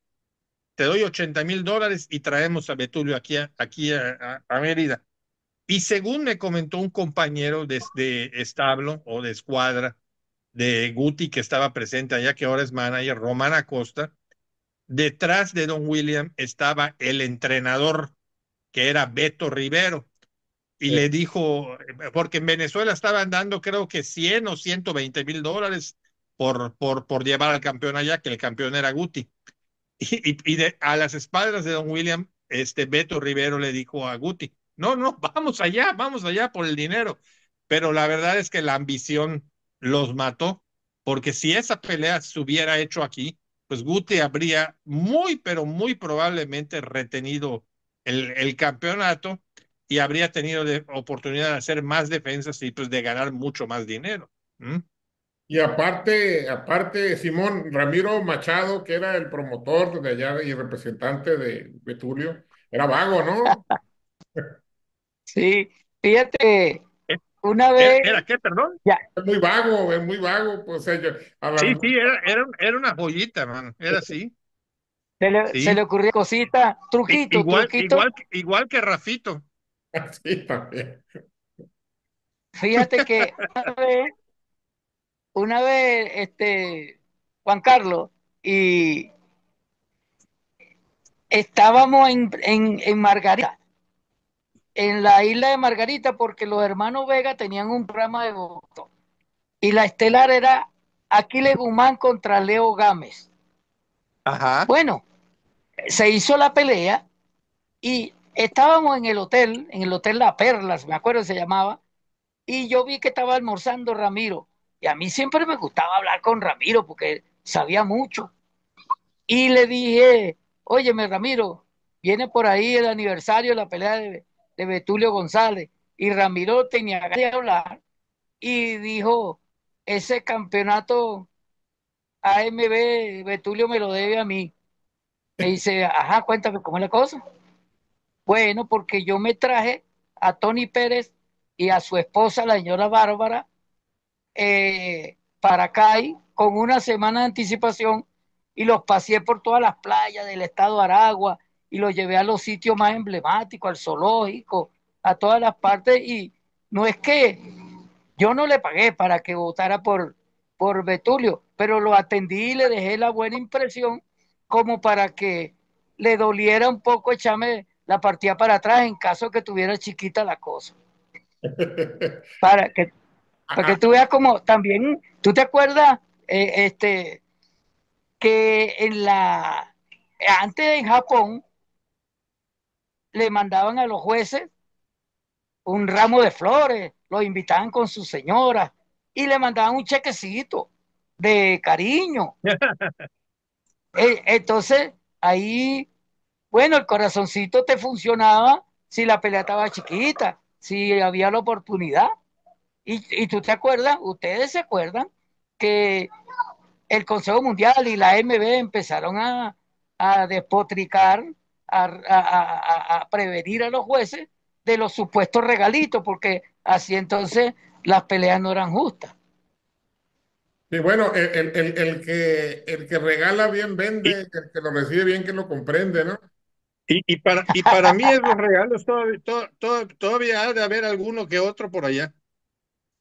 Te doy $80,000 y traemos a Betulio a Mérida. Y según me comentó un compañero de establo o de escuadra de Guti que estaba presente allá, que ahora es manager, Román Acosta, detrás de Don William estaba el entrenador, que era Beto Rivero. Y sí. le dijo, porque en Venezuela estaban dando creo que 100 o $120,000 por llevar al campeón allá, que el campeón era Guti. A las espaldas de Don William, Beto Rivero le dijo a Guti, no, no, vamos allá por el dinero. Pero la verdad es que la ambición los mató, porque si esa pelea se hubiera hecho aquí, pues Guti habría muy, pero muy probablemente retenido el campeonato y habría tenido oportunidad de hacer más defensas y pues de ganar mucho más dinero. ¿Mm? Y aparte, Simón Ramiro Machado, que era el promotor de allá y representante de Betulio, era vago, ¿no? Sí, fíjate, ¿Eh? una vez, ¿Era qué, perdón? ya, Es muy vago, pues o sea, a Sí, las sí, era una joyita, mano. Era así. se le Sí. ocurrió cosita, truquito, truquito. Igual que Rafito. sí, también. Fíjate que Juan Carlos, y estábamos en Margarita, en la isla de Margarita, porque los hermanos Vega tenían un programa de boxeo. Y la estelar era Aquiles Guzmán contra Leo Gámez. Ajá. Bueno, se hizo la pelea y estábamos en el hotel La Perlas, me acuerdo se llamaba, y yo vi que estaba almorzando Ramiro. Y a mí siempre me gustaba hablar con Ramiro porque sabía mucho. Y le dije, óyeme Ramiro, viene por ahí el aniversario de la pelea de Betulio González. Y Ramiro tenía ganas de hablar y dijo, ese campeonato AMB Betulio me lo debe a mí. Me dice, ajá, cuéntame cómo es la cosa. Bueno, porque yo me traje a Tony Pérez y a su esposa, la señora Bárbara, para acá con una semana de anticipación y los pasé por todas las playas del estado de Aragua y los llevé a los sitios más emblemáticos, al zoológico, a todas las partes y no es que yo no le pagué para que votara por Betulio, pero lo atendí y le dejé la buena impresión como para que le doliera un poco echarme la partida para atrás en caso que tuviera chiquita la cosa. Para que, para que Ah, tú veas como también, ¿tú te acuerdas que antes en Japón le mandaban a los jueces un ramo de flores, los invitaban con su señora y le mandaban un chequecito de cariño. Entonces, ahí Bueno, el corazoncito te funcionaba si la pelea estaba chiquita, si había la oportunidad. Y tú te acuerdas, ustedes se acuerdan que el Consejo Mundial y la AMB empezaron a despotricar, a prevenir a los jueces de los supuestos regalitos, porque así entonces las peleas no eran justas. Y bueno, el que regala bien Y, vende, el que lo recibe bien que lo comprende, ¿no? y para mí esos regalos todavía ha de haber alguno que otro por allá.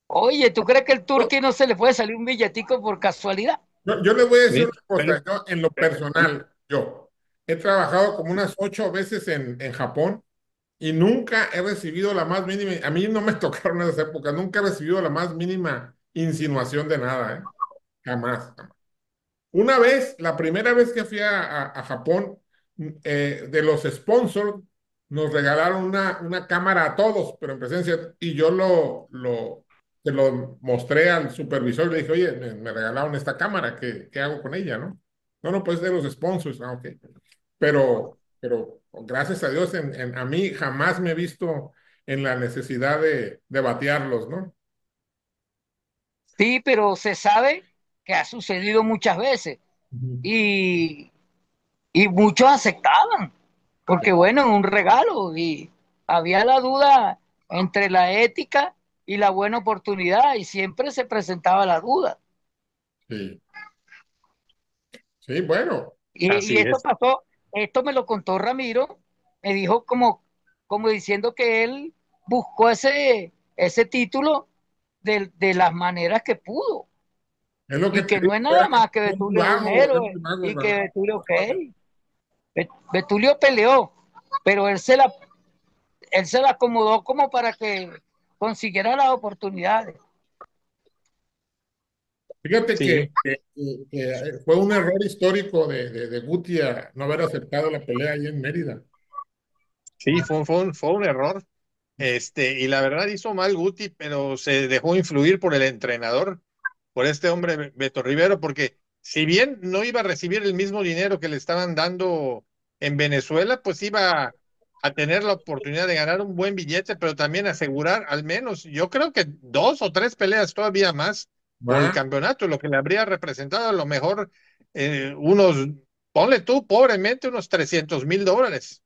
Oye, ¿tú crees que el Yo, Turqui no se le puede salir un billetico por casualidad? yo les voy a decir Sí, una cosa, yo en lo personal, yo he trabajado como unas 8 veces en Japón y nunca he recibido la más mínima, a mí no me tocaron esas épocas, nunca he recibido la más mínima insinuación de nada, ¿eh? Jamás, jamás. Una vez, la primera vez que fui a Japón, de los sponsors, nos regalaron una cámara a todos, pero en presencia, y yo se lo mostré al supervisor y le dije, oye, me regalaron esta cámara, ¿qué hago con ella, no? No, no, pues de los sponsors, ok. Pero gracias a Dios, a mí jamás me he visto en la necesidad de batearlos, ¿no? Sí, pero se sabe que ha sucedido muchas veces Ujú. y, y muchos aceptaban, porque bueno, es un regalo y había la duda entre la ética y la buena oportunidad y siempre se presentaba la duda. Sí, sí, bueno. Y así esto es. pasó, esto me lo contó Ramiro, me dijo como diciendo que él buscó ese título de las maneras que pudo Es lo que y te que no digo, es nada más que es muy Betulio es un vago, es héroe muy vago, y que ¿verdad? Betulio, ok, Betulio peleó, pero él se la acomodó como para que consiguiera las oportunidades. Fíjate Sí, que fue un error histórico de Guti no haber aceptado la pelea ahí en Mérida. sí, fue un error. Y la verdad hizo mal Guti, pero se dejó influir por el entrenador, por este hombre Beto Rivero, porque si bien no iba a recibir el mismo dinero que le estaban dando en Venezuela, pues iba a tener la oportunidad de ganar un buen billete, pero también asegurar al menos, yo creo que 2 o 3 peleas todavía más por el Va, campeonato, lo que le habría representado a lo mejor unos, ponle tú pobremente, unos $300,000.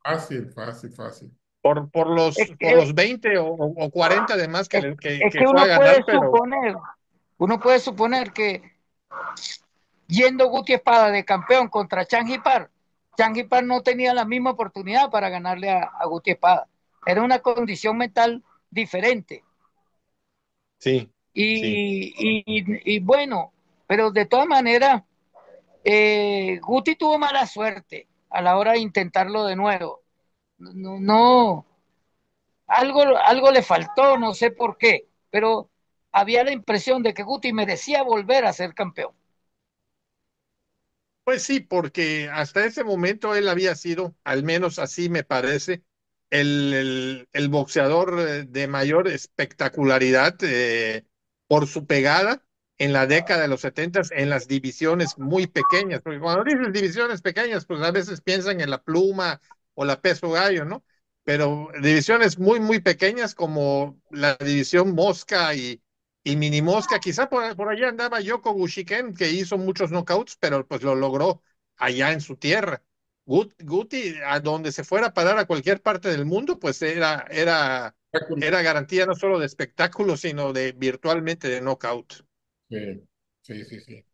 fácil, fácil, fácil. Por Es por que, los 20 o 40 de más es, es que que fue a ganar, pero uno puede suponer que yendo Guti Espada de campeón contra Changi Par no tenía la misma oportunidad para ganarle a Guti Espada. Era una condición mental diferente. sí, sí. Y bueno, pero de todas maneras, Guti tuvo mala suerte a la hora de intentarlo de nuevo. No, algo le faltó, no sé por qué, pero había la impresión de que Guti merecía volver a ser campeón. Pues sí, porque hasta ese momento él había sido, al menos así me parece, el boxeador de mayor espectacularidad por su pegada en la década de los 70 en las divisiones muy pequeñas. Porque cuando dices divisiones pequeñas, pues a veces piensan en la pluma o la peso gallo, ¿no? Pero divisiones muy, muy pequeñas como la división mosca y Mini Mosca, quizá por allá andaba Yoko Gushiken, que hizo muchos knockouts, pero pues lo logró allá en su tierra. Guti, a donde se fuera a parar a cualquier parte del mundo, pues era garantía no solo de espectáculo, sino de virtualmente de knockout. Sí, sí, sí, sí.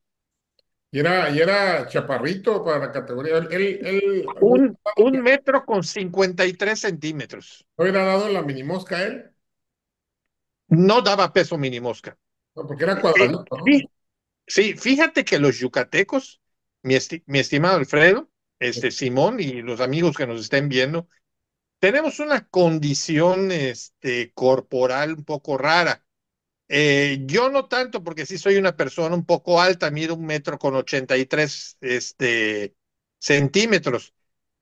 Y era chaparrito para la categoría. Un metro con 53 centímetros. ¿No hubiera dado la mini mosca a él? No daba peso Mini Mosca. No, porque era Eh, cuadradito, ¿no? sí, sí, fíjate que los yucatecos, mi estimado Alfredo, Simón y los amigos que nos estén viendo, tenemos una condición corporal un poco rara. Yo no tanto, porque sí soy una persona un poco alta, mido 1 metro con 83 centímetros,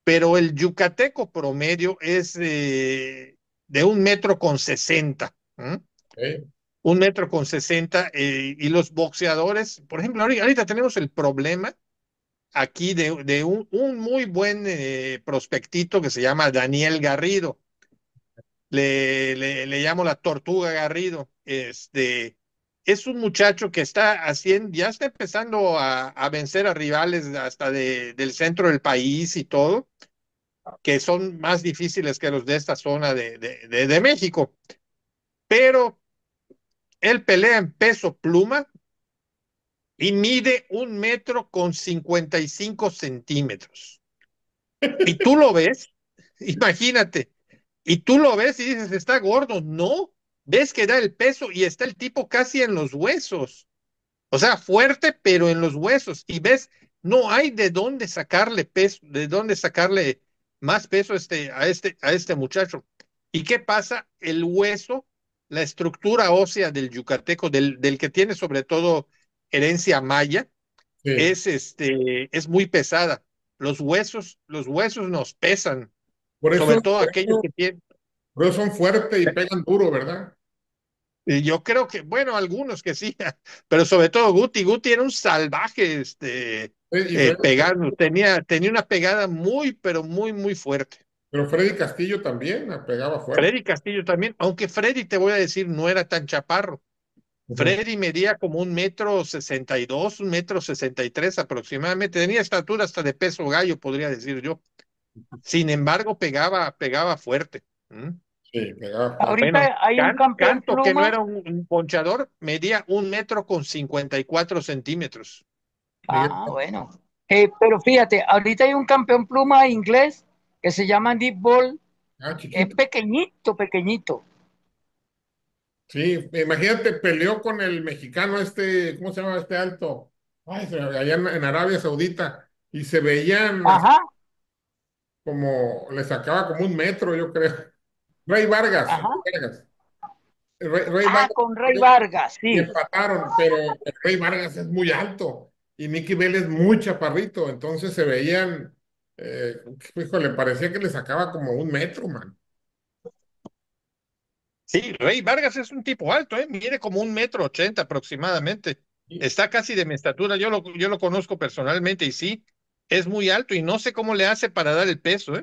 pero el yucateco promedio es de 1 metro con 60. 1 metro con 60 y los boxeadores, por ejemplo, ahorita tenemos el problema aquí de un muy buen prospectito que se llama Daniel Garrido. Le llamo la Tortuga Garrido. Es un muchacho que está haciendo, ya está empezando a vencer a rivales hasta del centro del país y todo, que son más difíciles que los de esta zona de México. Pero él pelea en peso pluma y mide 1,55 metros. Y tú lo ves, imagínate, y tú lo ves y dices, está gordo. No, ves que da el peso y está el tipo casi en los huesos. O sea, fuerte, pero en los huesos. Y ves, no hay de dónde sacarle peso, de dónde sacarle más peso a este muchacho. ¿Y qué pasa? El hueso, la estructura ósea del yucateco, del que tiene sobre todo herencia maya, Sí. es muy pesada. Los huesos nos pesan, Por sobre eso, todo aquellos que tienen. por eso son fuertes y pegan duro, ¿verdad? Y yo creo que, bueno, algunos que sí, pero sobre todo Guti era un salvaje, Y Freddy, pegando, tenía una pegada muy, pero muy, muy fuerte. pero Freddy Castillo también pegaba fuerte. Freddy Castillo también, aunque Freddy, te voy a decir, no era tan chaparro. Ujú. Freddy medía como 1,62 m, 1,63 m aproximadamente. Tenía estatura hasta de peso gallo, podría decir yo. Sin embargo, pegaba fuerte. ¿Mm? Sí, pegaba fuerte. Bueno, Ahorita hay un campeón Canto, que no pluma. era un ponchador, medía 1,54 m. Miguel, Ah, bueno. Pero fíjate, ahorita hay un campeón pluma inglés que se llama Deep Ball. Es chiquito. pequeñito, pequeñito. Sí, imagínate, peleó con el mexicano ¿cómo se llama este alto? Ay, allá en Arabia Saudita, y se veían Ajá, como, le sacaba como un metro, yo creo. Rey Vargas, ajá. Rey Vargas. Rey Ah, Vargas con Rey Vargas, y sí. empataron, pero el Rey Vargas es muy alto y Nicky Bell es muy chaparrito, entonces se veían, híjole, parecía que le sacaba como un metro, man. Sí, Rey Vargas es un tipo alto, mide como 1,80 m aproximadamente. Y, Está casi de mi estatura, yo lo conozco personalmente y sí, es muy alto y no sé cómo le hace para dar el peso,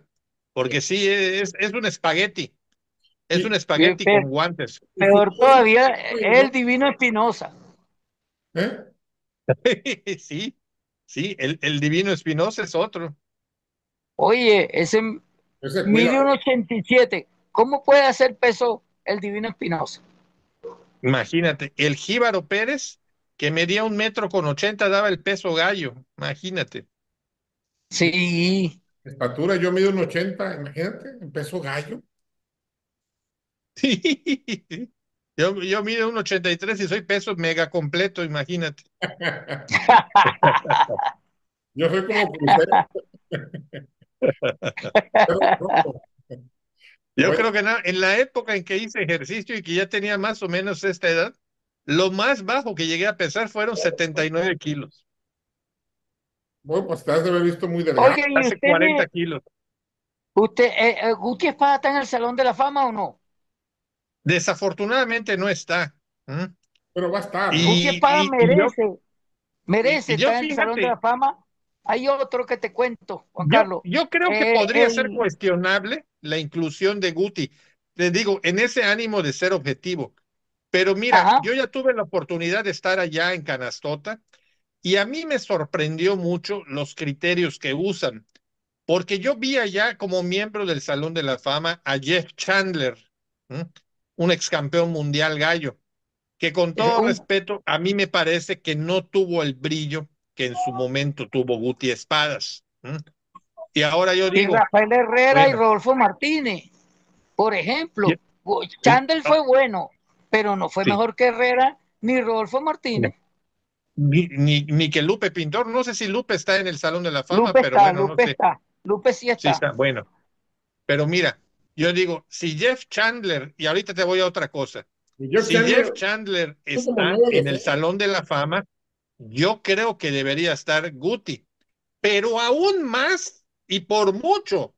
porque sí, es un espagueti, es un y, espagueti con guantes. y Peor fútbol, todavía, el Divino Espinosa. ¿eh? Sí, sí, el Divino Espinosa es otro. Sí, Oye, ese ese cuida. mide un 87. ¿Cómo puede hacer peso el Divino Espinosa? Imagínate, el Jíbaro Pérez, que medía 1,80 m, daba el peso gallo, imagínate. Sí. Estatura, yo mido un 80, imagínate, en peso gallo. Sí. Yo mido 1,83 y soy peso mega completo, imagínate. Yo soy como crucero, pero rojo. Yo Oye, creo que en la época en que hice ejercicio y que ya tenía más o menos esta edad, lo más bajo que llegué a pesar fueron 79 kilos, bueno, pues te has de haber visto muy delgado. Oye, ¿y hace 40 kilos. Guti Espada está en el Salón de la Fama o no? Desafortunadamente no está. ¿Mm? Pero va a estar. Guti Y, Espada y, y yo, merece y yo estar en el Salón de fíjate, la Fama. Hay otro que te cuento, Juan Yo, Carlos. yo creo que Eh, podría ser el, cuestionable la inclusión de Guti. Te digo, en ese ánimo de ser objetivo. Pero mira, ajá, yo ya tuve la oportunidad de estar allá en Canastota y a mí me sorprendió mucho los criterios que usan, porque yo vi allá como miembro del Salón de la Fama a Jeff Chandler, ¿m? Un ex campeón mundial gallo, que con es todo respeto, a mí me parece que no tuvo el brillo que en su momento tuvo Guti Espadas. ¿M? Y ahora yo y digo, Rafael Herrera y bueno, Rodolfo Martínez, por y- ejemplo. y- Chandel ah, fue bueno, pero no fue sí, mejor que Herrera ni Rodolfo no, Martínez. ni que Lupe Pintor, no sé si Lupe está en el Salón de la Fama, Lupe pero está, bueno, no Lupe sé, está, Lupe sí sí está. está, bueno, pero mira, yo digo, si Jeff Chandler, y ahorita te voy a otra cosa, Y Jeff si Jeff Chandler, Chandler como está nuevo en de el Salón de la Fama, yo creo que debería estar Guti, pero aún más y por mucho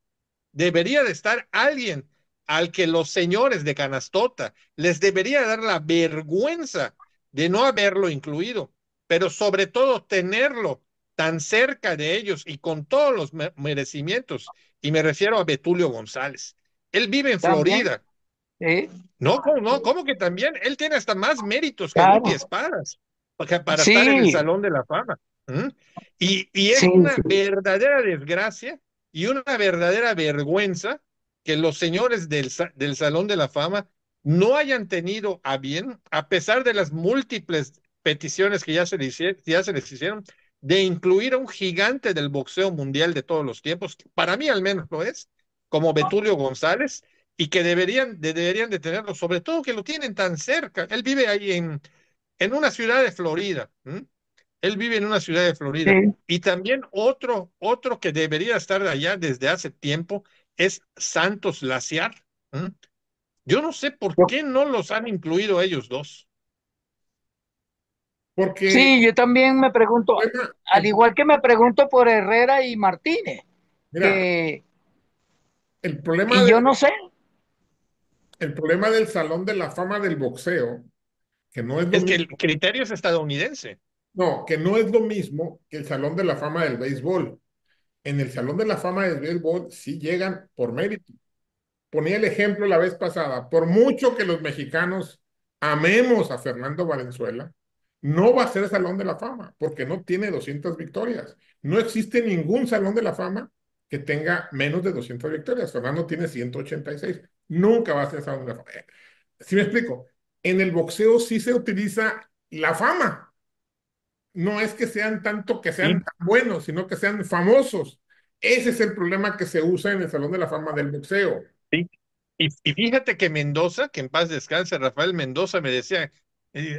debería de estar alguien al que los señores de Canastota les debería dar la vergüenza de no haberlo incluido, pero sobre todo tenerlo tan cerca de ellos y con todos los merecimientos, y me refiero a Betulio González. Él vive en También, Florida. sí, No, ¿cómo que también? Él tiene hasta más méritos que Guti claro. Espadas para estar en el Sí, Salón de la Fama. ¿Mm? Y es sí, una sí. verdadera desgracia y una verdadera vergüenza que los señores del Salón de la Fama no hayan tenido a bien, a pesar de las múltiples peticiones que ya se les hicieron, de incluir a un gigante del boxeo mundial de todos los tiempos, para mí al menos lo es, como Betulio González, y que deberían de tenerlo, sobre todo que lo tienen tan cerca. Él vive ahí en una ciudad de Florida. ¿M? Él vive en una ciudad de Florida. Sí. Y también otro que debería estar allá desde hace tiempo es Santos Laciar. ¿M? Yo no sé por Yo- qué no los han incluido ellos dos. Porque, sí, yo también me pregunto, al el- igual que me pregunto por Herrera y Martínez, mira, que, el problema y yo no sé, el problema del Salón de la Fama del boxeo, que no es lo Es que el mismo, criterio es estadounidense. no, que no es lo mismo que el Salón de la Fama del béisbol. En el Salón de la Fama del béisbol sí llegan por mérito. Ponía el ejemplo la vez pasada, por mucho que los mexicanos amemos a Fernando Valenzuela, no va a ser Salón de la Fama, porque no tiene 200 victorias. No existe ningún Salón de la Fama que tenga menos de 200 victorias. Fernando tiene 186. Nunca va a ser Salón de la Fama. ¿Sí me explico? En el boxeo sí se utiliza la fama. No es que sean tanto que ¿Sí? sean tan buenos, sino que sean famosos. Ese es el problema que se usa en el Salón de la Fama del boxeo. ¿Sí? Y fíjate que Mendoza, que en paz descanse, Rafael Mendoza me decía,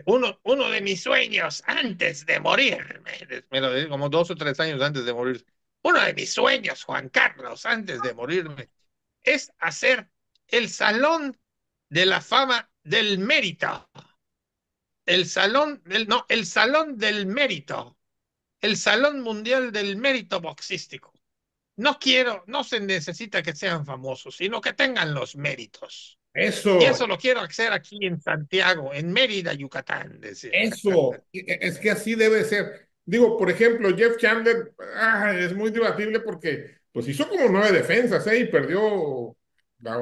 uno de mis sueños antes de morir, me lo dijo como 2 o 3 años antes de morir, uno de mis sueños, Juan Carlos, antes de morirme, es hacer el Salón de la Fama del Mérito, el Salón del Mérito, el Salón Mundial del Mérito Boxístico. No se necesita que sean famosos, sino que tengan los méritos. Y Eso, eso lo quiero hacer aquí en Santiago, en Mérida, Yucatán, decía. eso, es que así debe ser. Digo, por ejemplo, Jeff Chandler, es muy debatible porque pues hizo como 9 defensas, y perdió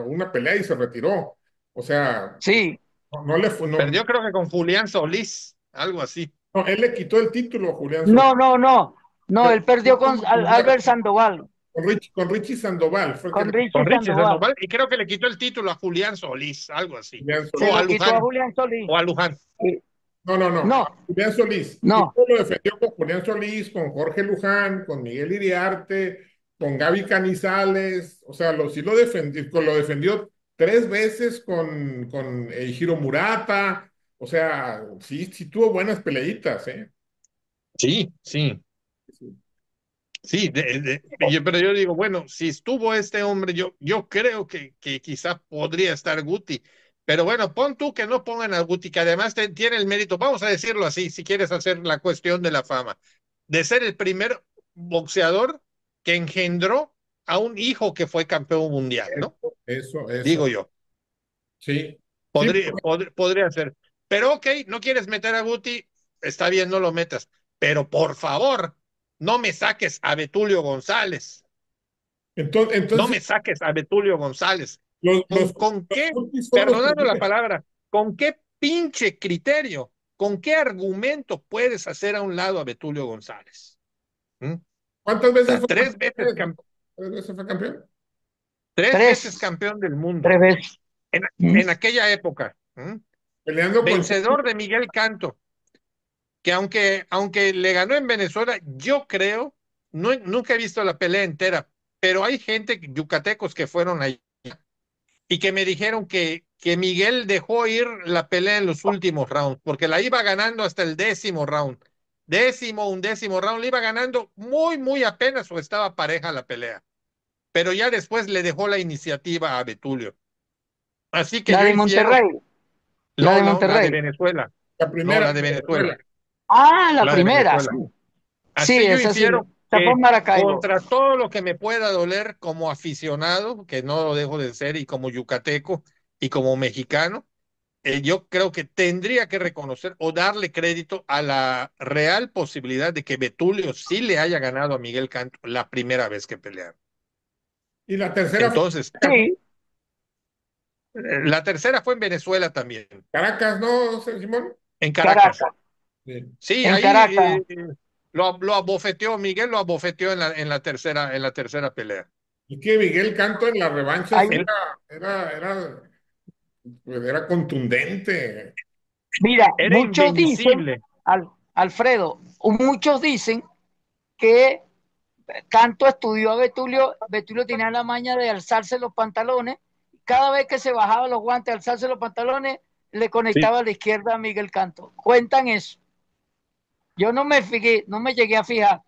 una pelea y se retiró. O sea, sí, no, no le fue, no, Perdió creo que con Julián Solís, algo así. no, él le quitó el título a Julián Solís. no, no, no, no, él perdió con Albert Sandoval, Con Richie Sandoval, fue el que con le Con Richie Richie Sandoval, Sandoval, y creo que le quitó el título a Julián Solís, algo así. Julián se Solís. O a lo quitó a Luján, Julián Solís. o a Luján. Y- No, no, no, no, Julián Solís. Y no, luego lo defendió con Julián Solís, con Jorge Luján, con Miguel Iriarte, con Gaby Canizales. O sea, sí lo defendió 3 veces con Hiro Murata. O sea, sí, sí tuvo buenas peleitas, ¿eh? Sí, sí. Sí. Sí, pero yo digo, bueno, si estuvo este hombre, yo creo que quizá podría estar Guti. Pero bueno, pon tú que no pongan a Guti, que además tiene el mérito, vamos a decirlo así, si quieres hacer la cuestión de la fama, de ser el primer boxeador que engendró a un hijo que fue campeón mundial, ¿no? Eso. Digo yo, Sí, sí, podría ser. Pero ok, no quieres meter a Guti, está bien, no lo metas. Pero por favor, no me saques a Betulio González. entonces, No entonces me saques a Betulio González. los, los, ¿Con los qué, Curtis son los perdonando la primeros. palabra, con qué pinche criterio, con qué argumento puedes hacer a un lado a Betulio González? ¿Mm? O ¿Cuántas veces sea, fue campeón? ¿3 veces fue campeón? tres veces tres, campeón del mundo 3 veces. en, ¿Mm? en aquella época. ¿Mm? Peleando con Vencedor de Miguel Canto, que aunque le ganó en Venezuela, yo creo, nunca he visto la pelea entera, pero hay gente, yucatecos, que fueron ahí y que me dijeron que Miguel dejó ir la pelea en los últimos rounds, porque la iba ganando hasta el 10º round. 11º round, le iba ganando muy, muy apenas o estaba pareja la pelea. Pero ya después le dejó la iniciativa a Betulio. Así que La yo de infiero, Monterrey, la no, de no, la de Monterrey. Venezuela, la no, primera la de de Venezuela, Venezuela. Ah, la la de primera, sí. Venezuela. Sí, Así yo esa sí, infiero esa fue que en Maracaibo. contra todo lo que me pueda doler como aficionado, que no lo dejo de ser, y como yucateco y como mexicano, yo creo que tendría que reconocer o darle crédito a la real posibilidad de que Betulio sí le haya ganado a Miguel Canto la primera vez que pelearon. Y la tercera fue Entonces, Sí, la tercera fue en Venezuela también, Caracas, ¿no, Simón? en Caracas. Caracas, Sí. Sí, en ahí Caracas. lo abofeteó, Miguel lo abofeteó en la tercera pelea. Y que Miguel Canto en las revanchas Ahí, era contundente. mira, Era muchos dicen, invencible. Alfredo, muchos dicen que Canto estudió a Betulio. Betulio tenía la maña de alzarse los pantalones. Cada vez que se bajaba los guantes, alzarse los pantalones, le Sí, conectaba a la izquierda a Miguel Canto. Cuentan eso. Yo no me fijé, no me llegué a fijar.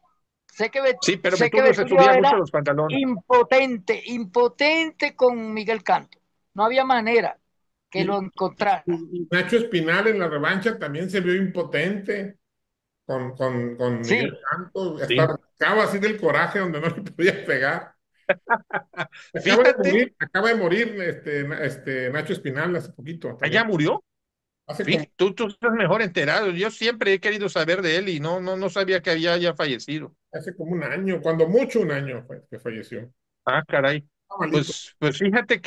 sí, pero Sé que Betulio se Betulio subía mucho era los pantalones. impotente, impotente con Miguel Canto. No había manera que lo Y, encontrara. y Nacho Espinal en la revancha también se vio impotente con Sí, Miguel Canto. Hasta Sí. acaba así del coraje donde no le podía pegar. Fíjate, Acaba de morir Nacho Espinal hace poquito allá también. murió. Hace como, Fíjate, tú estás mejor enterado. Yo siempre he querido saber de él y no sabía que había ya fallecido. hace como un año, cuando mucho un año fue que falleció. Ah, caray. Está malito. Pues fíjate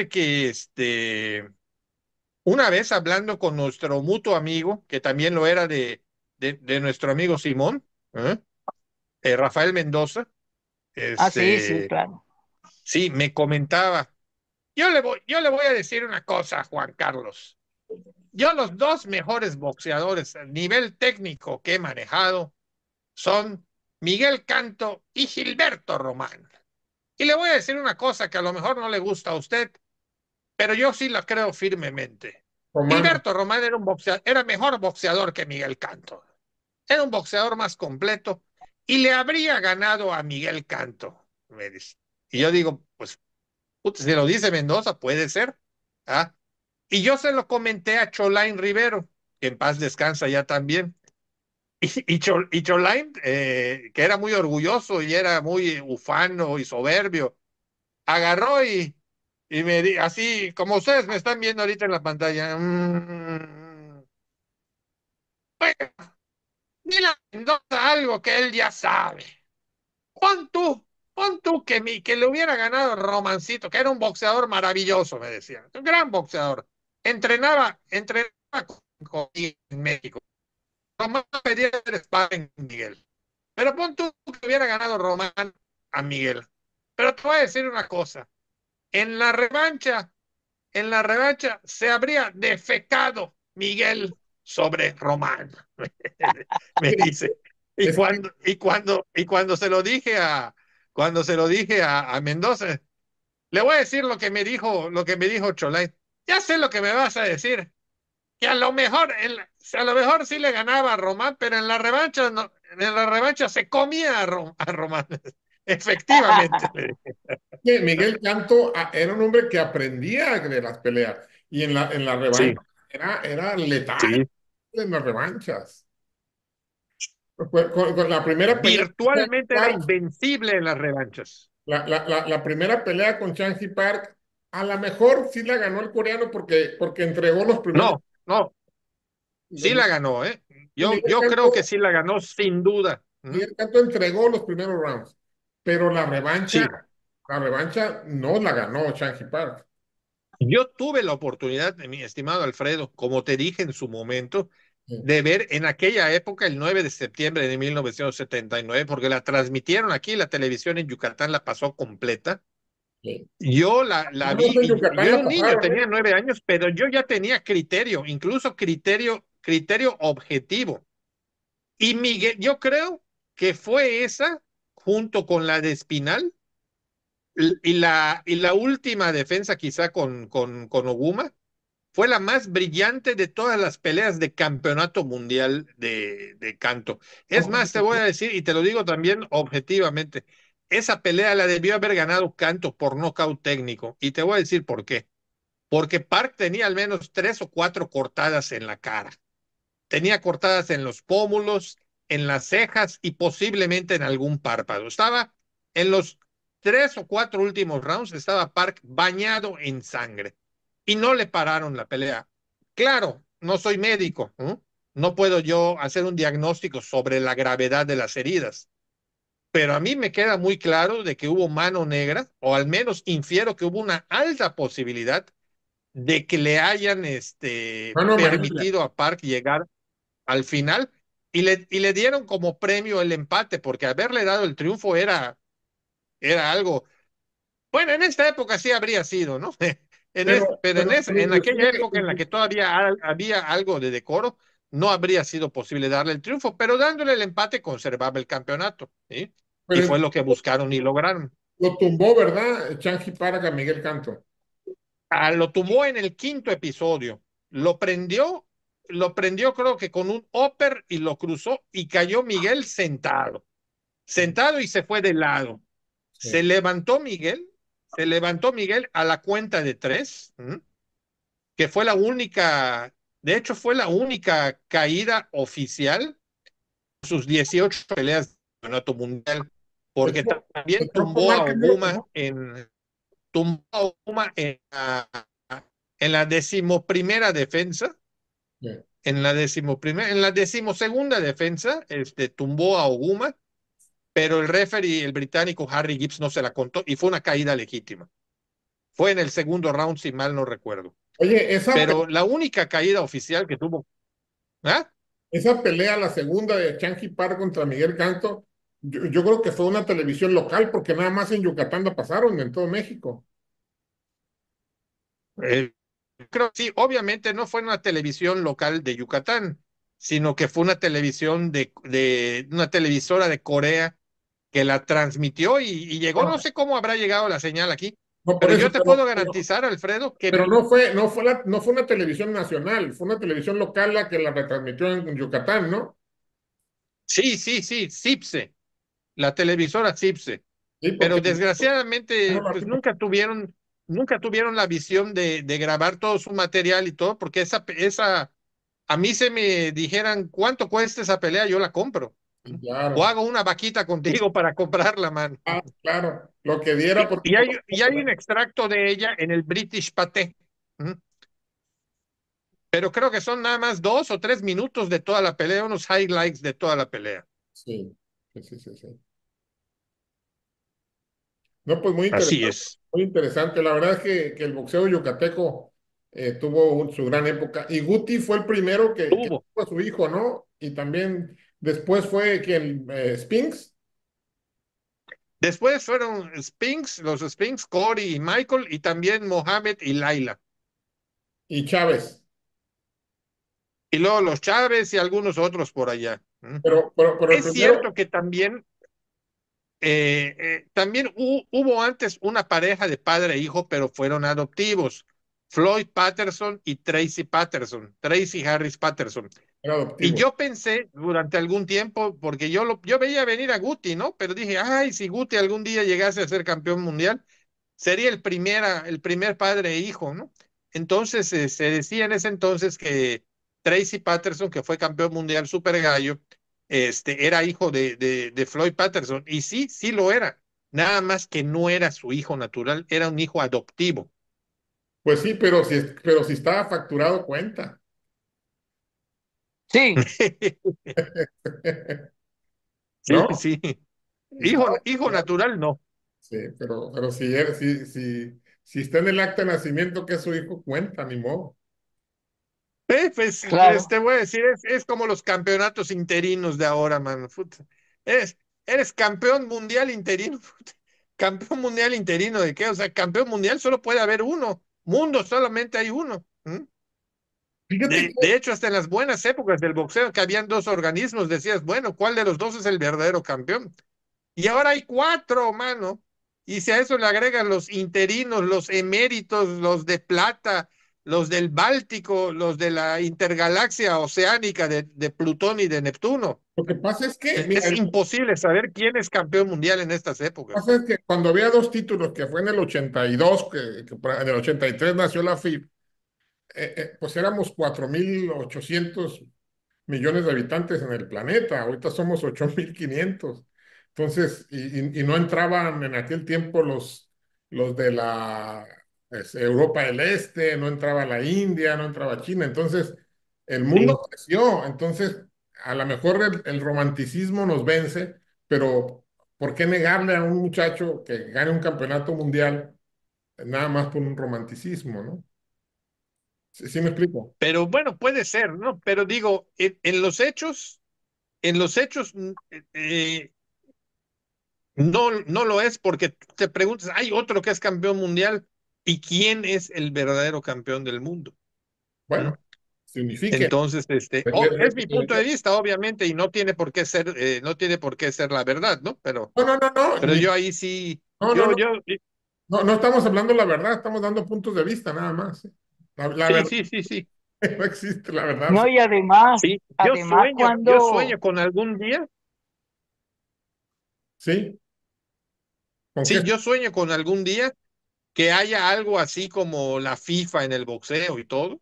que una vez hablando con nuestro mutuo amigo, que también lo era de nuestro amigo Simón, ¿eh? Rafael Mendoza, ah, sí, sí, este, claro. sí, me comentaba, yo le voy a decir una cosa, Juan Carlos. Yo los dos mejores boxeadores a nivel técnico que he manejado son Miguel Canto y Gilberto Román. Y le voy a decir una cosa que a lo mejor no le gusta a usted, pero yo sí la creo firmemente. Román, Gilberto Román era un boxeador, era mejor boxeador que Miguel Canto. Era un boxeador más completo y le habría ganado a Miguel Canto, me dice. Y yo digo, pues, puta, si lo dice Mendoza, puede ser. ¿Ah? Y yo se lo comenté a Cholain Rivero, que en paz descansa ya también. Y Cholain, que era muy orgulloso y era muy ufano y soberbio, agarró y me di, así como ustedes me están viendo ahorita en la pantalla. Dile a Mendoza algo que él ya sabe. Pon tú, pon tú que le hubiera ganado Romancito, que era un boxeador maravilloso, me decía. Un gran boxeador. Entrenaba conmigo en México. Román pedía el sparring en Miguel. Pero pon tú que hubiera ganado Román a Miguel. Pero te voy a decir una cosa. En la revancha, en la revancha se habría defecado Miguel sobre Román, me dice. Y es que cuando, y cuando, y cuando se lo dije a Mendoza, le voy a decir lo que me dijo Cholay. Ya sé lo que me vas a decir, que a lo mejor sí le ganaba a Román, pero en la revancha no, en la revancha se comía a Román. Efectivamente, le dije. que Miguel Canto era un hombre que aprendía de las peleas y en la Sí, revancha era letal sí. en las revanchas. Con la primera pelea, Virtualmente era invencible en las revanchas. la primera pelea con Changi Park, a lo mejor sí la ganó el coreano porque entregó los primeros. No, no, sí la ganó, ¿eh? Y Yo creo que sí la ganó sin duda. ¿Mm? Miguel Canto entregó los primeros rounds, pero Sí, la revancha no la ganó Changi Park. yo tuve la oportunidad, mi estimado Alfredo, como te dije en su momento, Sí, de ver en aquella época, el 9 de septiembre de 1979, porque la transmitieron aquí, la televisión en Yucatán la pasó completa. sí. Yo la Menos vi, en y yo Yucatán era la un niño, pasaron, ¿eh? tenía 9 años, pero yo ya tenía criterio, incluso criterio objetivo. Y Miguel, yo creo que fue esa, junto con la de Espinal, y la última defensa quizá con Oguma, fue la más brillante de todas las peleas de campeonato mundial de Canto. Es más, te voy a decir, y te lo digo también objetivamente, esa pelea la debió haber ganado Canto por nocaut técnico. Y te voy a decir por qué. Porque Park tenía al menos 3 o 4 cortadas en la cara. Tenía cortadas en los pómulos, en las cejas y posiblemente en algún párpado. Estaba en los 3 o 4 últimos rounds, estaba Park bañado en sangre. y no le pararon la pelea. Claro, no soy médico, ¿no? No puedo yo hacer un diagnóstico sobre la gravedad de las heridas, pero a mí me queda muy claro de que hubo mano negra, o al menos infiero que hubo una alta posibilidad de que le hayan Mano amarilla. permitido a Park llegar al final y le dieron como premio el empate, porque haberle dado el triunfo era algo, bueno, en esta época sí habría sido, ¿no? Pero en aquella época en la que todavía había algo de decoro, no habría sido posible darle el triunfo, pero dándole el empate conservaba el campeonato, ¿sí? Y Pero fue lo que buscaron y lograron. lo tumbó, ¿verdad? Chanji Paraga, Miguel Canto. Lo tumbó en el quinto episodio, lo prendió creo que con un upper y lo cruzó y cayó Miguel sentado y se fue de lado. Se Sí. levantó Miguel, se levantó Miguel a la cuenta de tres, que fue la única, de hecho fue la única caída oficial en sus 18 peleas de campeonato mundial, porque también Entró con marca en rojo, ¿no? tumbó a Oguma en la decimoprimera defensa, Sí. en la decimosegunda defensa, tumbó a Oguma, pero el referee, el británico Harry Gibbs, no se la contó y fue una caída legítima. Fue en el segundo round, si mal no recuerdo. Oye, Pero la única caída oficial que tuvo, ¿ah? esa pelea, la segunda de Chanji Par contra Miguel Canto, yo creo que fue una televisión local, porque nada más en Yucatán la pasaron, en todo México. Eh, Creo que sí, obviamente no fue una televisión local de Yucatán, sino que fue una televisión de una televisora de Corea que la transmitió y llegó, no No, sé cómo habrá llegado la señal aquí, no por pero eso, yo te puedo garantizar, Alfredo, que pero no fue una televisión nacional, fue una televisión local la que la retransmitió en Yucatán, ¿no? sí, sí, sí, CIPSE, la televisora CIPSE, Sí, pero porque desgraciadamente pues nunca tuvieron la visión de grabar todo su material y todo, porque a mí se me dijeran cuánto cuesta esa pelea, yo la compro. sí, O claro, hago una vaquita contigo para comprarla, man. claro, lo que diera Y, por, y hay, y hay un extracto de ella en el British Paté. Pero creo que son nada más 2 o 3 minutos de toda la pelea, unos highlights de toda la pelea. sí, sí, sí, sí, sí. No, pues Así es. muy interesante. La verdad es que el boxeo yucateco tuvo su gran época. Y Guti fue el primero que Tuvo. tuvo a su hijo, ¿no? Y también después fue quien, Spinks Después fueron los Spinks, Corey y Michael, y también Mohamed y Laila. y Chávez. Y luego los Chávez y algunos otros por allá. Pero el Es primero, cierto que también hubo antes una pareja de padre e hijo, pero fueron adoptivos. Floyd Patterson y Tracy Patterson, Tracy Harris Patterson. era Y adoptivo. yo pensé durante algún tiempo, porque yo veía venir a Guti, ¿no? Pero dije, ay, si Guti algún día llegase a ser campeón mundial, sería el primer padre e hijo, ¿no? Entonces, se decía en ese entonces que Tracy Patterson, que fue campeón mundial super gallo, era hijo de Floyd Patterson. Y sí, sí lo era. Nada más que no era su hijo natural, era un hijo adoptivo. Pues sí, pero si estaba facturado, cuenta. Sí, Sí, ¿No? sí. Hijo, Estaba hijo facturado. natural, no. Sí, pero si está en el acta de nacimiento que es su hijo, cuenta, ni modo. Pues claro. te voy a decir, es como los campeonatos interinos de ahora, man. Eres campeón mundial interino. ¿Campeón mundial interino de qué? O sea, campeón mundial solo puede haber uno. Mundo solamente hay uno. Fíjate De, que de hecho, hasta en las buenas épocas del boxeo, que habían dos organismos, decías, bueno, ¿cuál de los dos es el verdadero campeón? Y ahora hay cuatro, mano. Y si a eso le agregan los interinos, los eméritos, los de plata, los del Báltico, los de la intergalaxia oceánica de Plutón y de Neptuno. lo que pasa es que, mira, Es imposible saber quién es campeón mundial en estas épocas. pasa es que cuando había dos títulos, que fue en el 82, en el 83 nació la FIB, pues éramos 4.800 millones de habitantes en el planeta, ahorita somos 8.500. Entonces, y no entraban en aquel tiempo los de la Europa del Este, no entraba la India, no entraba China. Entonces, el mundo Sí. creció. Entonces, a lo mejor el romanticismo nos vence, pero ¿por qué negarle a un muchacho que gane un campeonato mundial nada más por un romanticismo, ¿no? ¿Sí, sí me explico? Pero bueno, puede ser, ¿no? Pero digo, en los hechos, no, no lo es porque te preguntas, hay otro que es campeón mundial y quién es el verdadero campeón del mundo. ¿Mm? Bueno, significa. Entonces, es mi punto de vista, obviamente, y no tiene por qué ser, no tiene por qué ser la verdad, ¿no? No, no, no, no, Pero yo ahí sí, no, no, no, no, no estamos hablando la verdad, estamos dando puntos de vista nada más. La sí, verdad sí, sí, sí, no existe, la verdad. No, y además, sí. además Yo cuando, sueño con algún día, Sí, ¿con qué? sí, yo sueño con algún día que haya algo así como la FIFA en el boxeo y todo,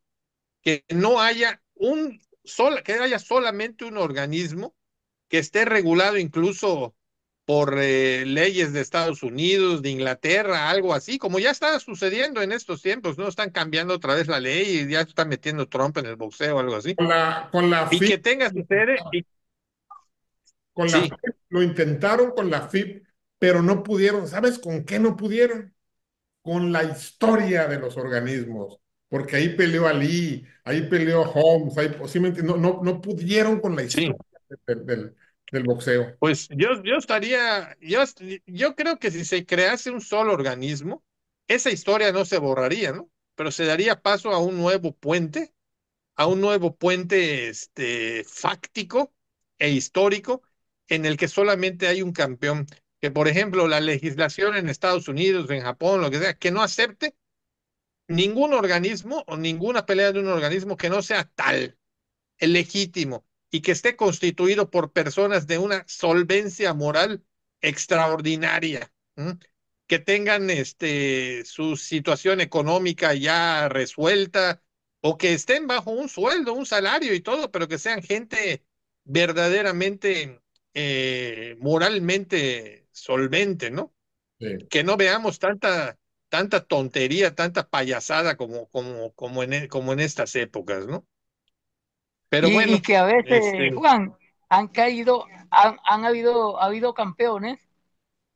que no haya que haya solamente un organismo que esté regulado incluso por leyes de Estados Unidos, de Inglaterra, algo así, como ya está sucediendo en estos tiempos, ¿no? Están cambiando otra vez la ley y ya está metiendo Trump en el boxeo, algo así. Con la Y que FIP, tenga su sede, y con la sí, FIP, lo intentaron con la FIP, pero no pudieron. ¿Sabes con qué no pudieron? Con la historia de los organismos, porque ahí peleó Ali, ahí peleó Holmes, ahí posiblemente no pudieron con la sí. historia del boxeo. Pues yo creo que si se crease un solo organismo, esa historia no se borraría, ¿no? Pero se daría paso a un nuevo puente, fáctico e histórico en el que solamente hay un campeón. Que, por ejemplo, la legislación en Estados Unidos, en Japón, lo que sea, que no acepte ningún organismo o ninguna pelea de un organismo que no sea tal, el legítimo, y que esté constituido por personas de una solvencia moral extraordinaria, ¿m? Que tengan su situación económica ya resuelta o que estén bajo un sueldo, un salario y todo, pero que sean gente verdaderamente moralmente solvente, ¿no? Sí. Que no veamos tanta tontería, tanta payasada como en estas épocas, ¿no? Pero y bueno, que a veces, este, Juan, han caído, ha habido campeones,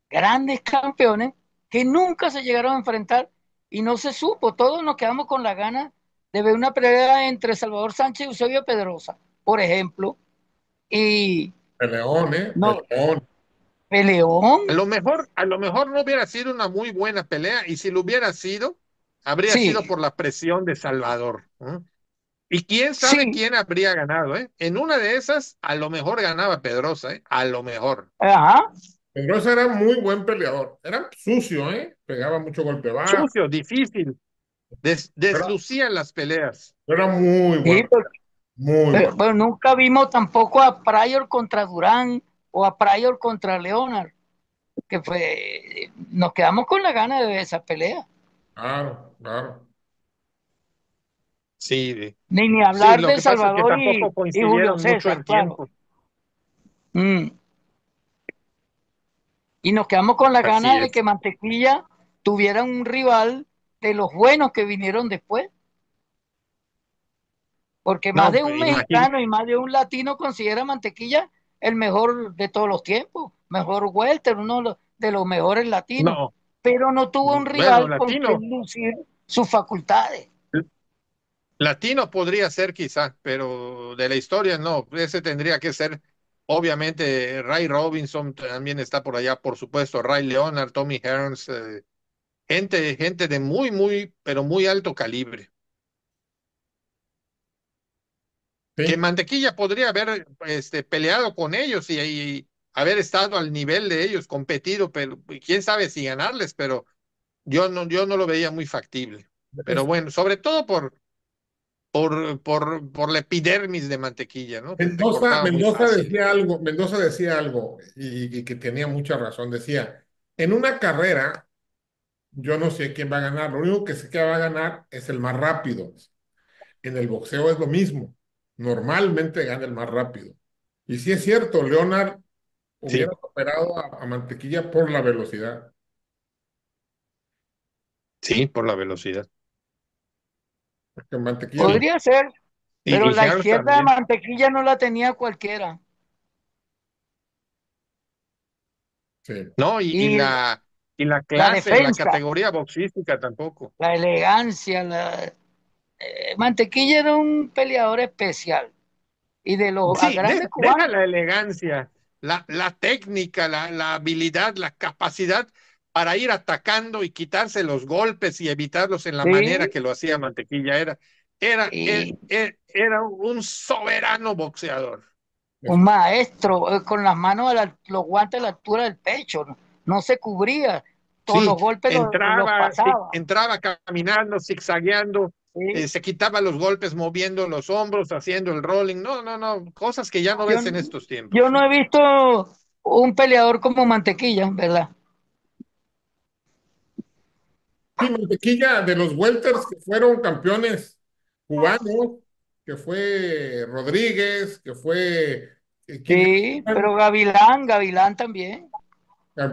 grandes campeones, que nunca se llegaron a enfrentar y no se supo. Todos nos quedamos con la gana de ver una pelea entre Salvador Sánchez y Eusebio Pedrosa, por ejemplo, y Peleón, no, peleón. Peleón, a lo mejor no hubiera sido una muy buena pelea, y si lo hubiera sido, habría sido sí, por la presión de Salvador, ¿no? Y quién sabe sí, quién habría ganado, ¿eh? En una de esas, a lo mejor ganaba Pedrosa, ¿eh? A lo mejor. ajá, Pedrosa era muy buen peleador. Era sucio, ¿eh? Pegaba mucho golpe bajo. Sucio, difícil, Era, deslucían las peleas. era muy sí, bueno. Muy bueno. pero nunca vimos tampoco a Pryor contra Durán o a Pryor contra Leonard, que fue, nos quedamos con la gana de ver esa pelea. Claro, claro. Sí, Ni sí, hablar lo de que pasa es que Salvador tampoco y Julio coincidieron mucho César, en claro. tiempo. Mm. Y nos quedamos con la Así gana de que es. Mantequilla tuviera un rival de los buenos que vinieron después, porque más No, de un imagínate. mexicano y más de un latino considera a Mantequilla el mejor de todos los tiempos, mejor welter, de los mejores latinos, No, pero no tuvo un bueno, rival con quien lucir sus facultades. latino podría ser quizá, pero de la historia no. Ese tendría que ser, obviamente, Ray Robinson también está por allá, por supuesto, Ray Leonard, Tommy Hearns, gente de muy, pero muy alto calibre. Que Sí. Mantequilla podría haber peleado con ellos y haber estado al nivel de ellos, competido, pero quién sabe si ganarles, pero yo no lo veía muy factible. Pero Es- bueno, sobre todo por la epidermis de Mantequilla, ¿no? Que te Mendoza, cortaba muy fácil. Mendoza decía algo y que tenía mucha razón. Decía, en una carrera, yo no sé quién va a ganar. Lo único que sé que va a ganar es el más rápido. En el boxeo es lo mismo. Normalmente gana el más rápido. Y sí es cierto, Leonard Sí, hubiera superado a Mantequilla por la velocidad. Sí, por la velocidad. Porque Mantequilla, Sí. Podría ser, pero Y la Charles izquierda de también. Mantequilla no la tenía cualquiera. sí. No, Y y la la clase, la defensa, categoría boxística tampoco. la elegancia, Mantequilla era un peleador especial. Y de los Sí, grandes deja cubanos, la elegancia, la técnica, la habilidad, la capacidad para ir atacando y quitarse los golpes y evitarlos en la manera sí, que lo hacía Mantequilla. y Era un soberano boxeador. un maestro con las manos, los guantes a la altura del pecho, no, no se cubría, todos Sí, los golpes los pasaba. entraba caminando, zigzagueando, ¿Sí? se quitaba los golpes moviendo los hombros, haciendo el rolling. No, no, no, cosas que ya no Yo, ves en estos yo tiempos. no he visto un peleador como Mantequilla, ¿verdad? Sí, Mantequilla de los welters que fueron campeones cubanos, que fue Rodríguez, que fue Kid Sí, pero Gavilán, Gavilán también,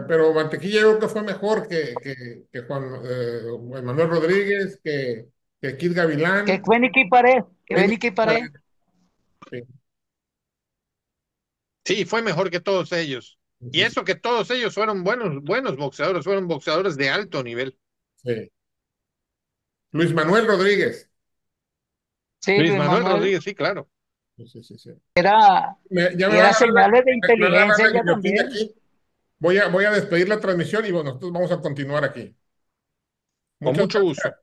pero Mantequilla yo creo que fue mejor que Juan Manuel Rodríguez, que Kid que Gavilán. fue Nicky Pared, que Ahí fue no Nicky Pared. sí, Sí, fue mejor que todos ellos. Y sí, sí, eso que todos ellos fueron buenos boxeadores, fueron boxeadores de alto nivel. sí. Luis Manuel Rodríguez. Sí, Luis Luis Manuel Manuel Rodríguez, sí, claro. Sí, sí, sí, sí. era, Ya y me va a era agarrar señales de me va a agarrar inteligencia la ella guillotina también. aquí. Voy a despedir la transmisión y bueno, nosotros vamos a continuar aquí. Con Muchas mucho gracias. gusto.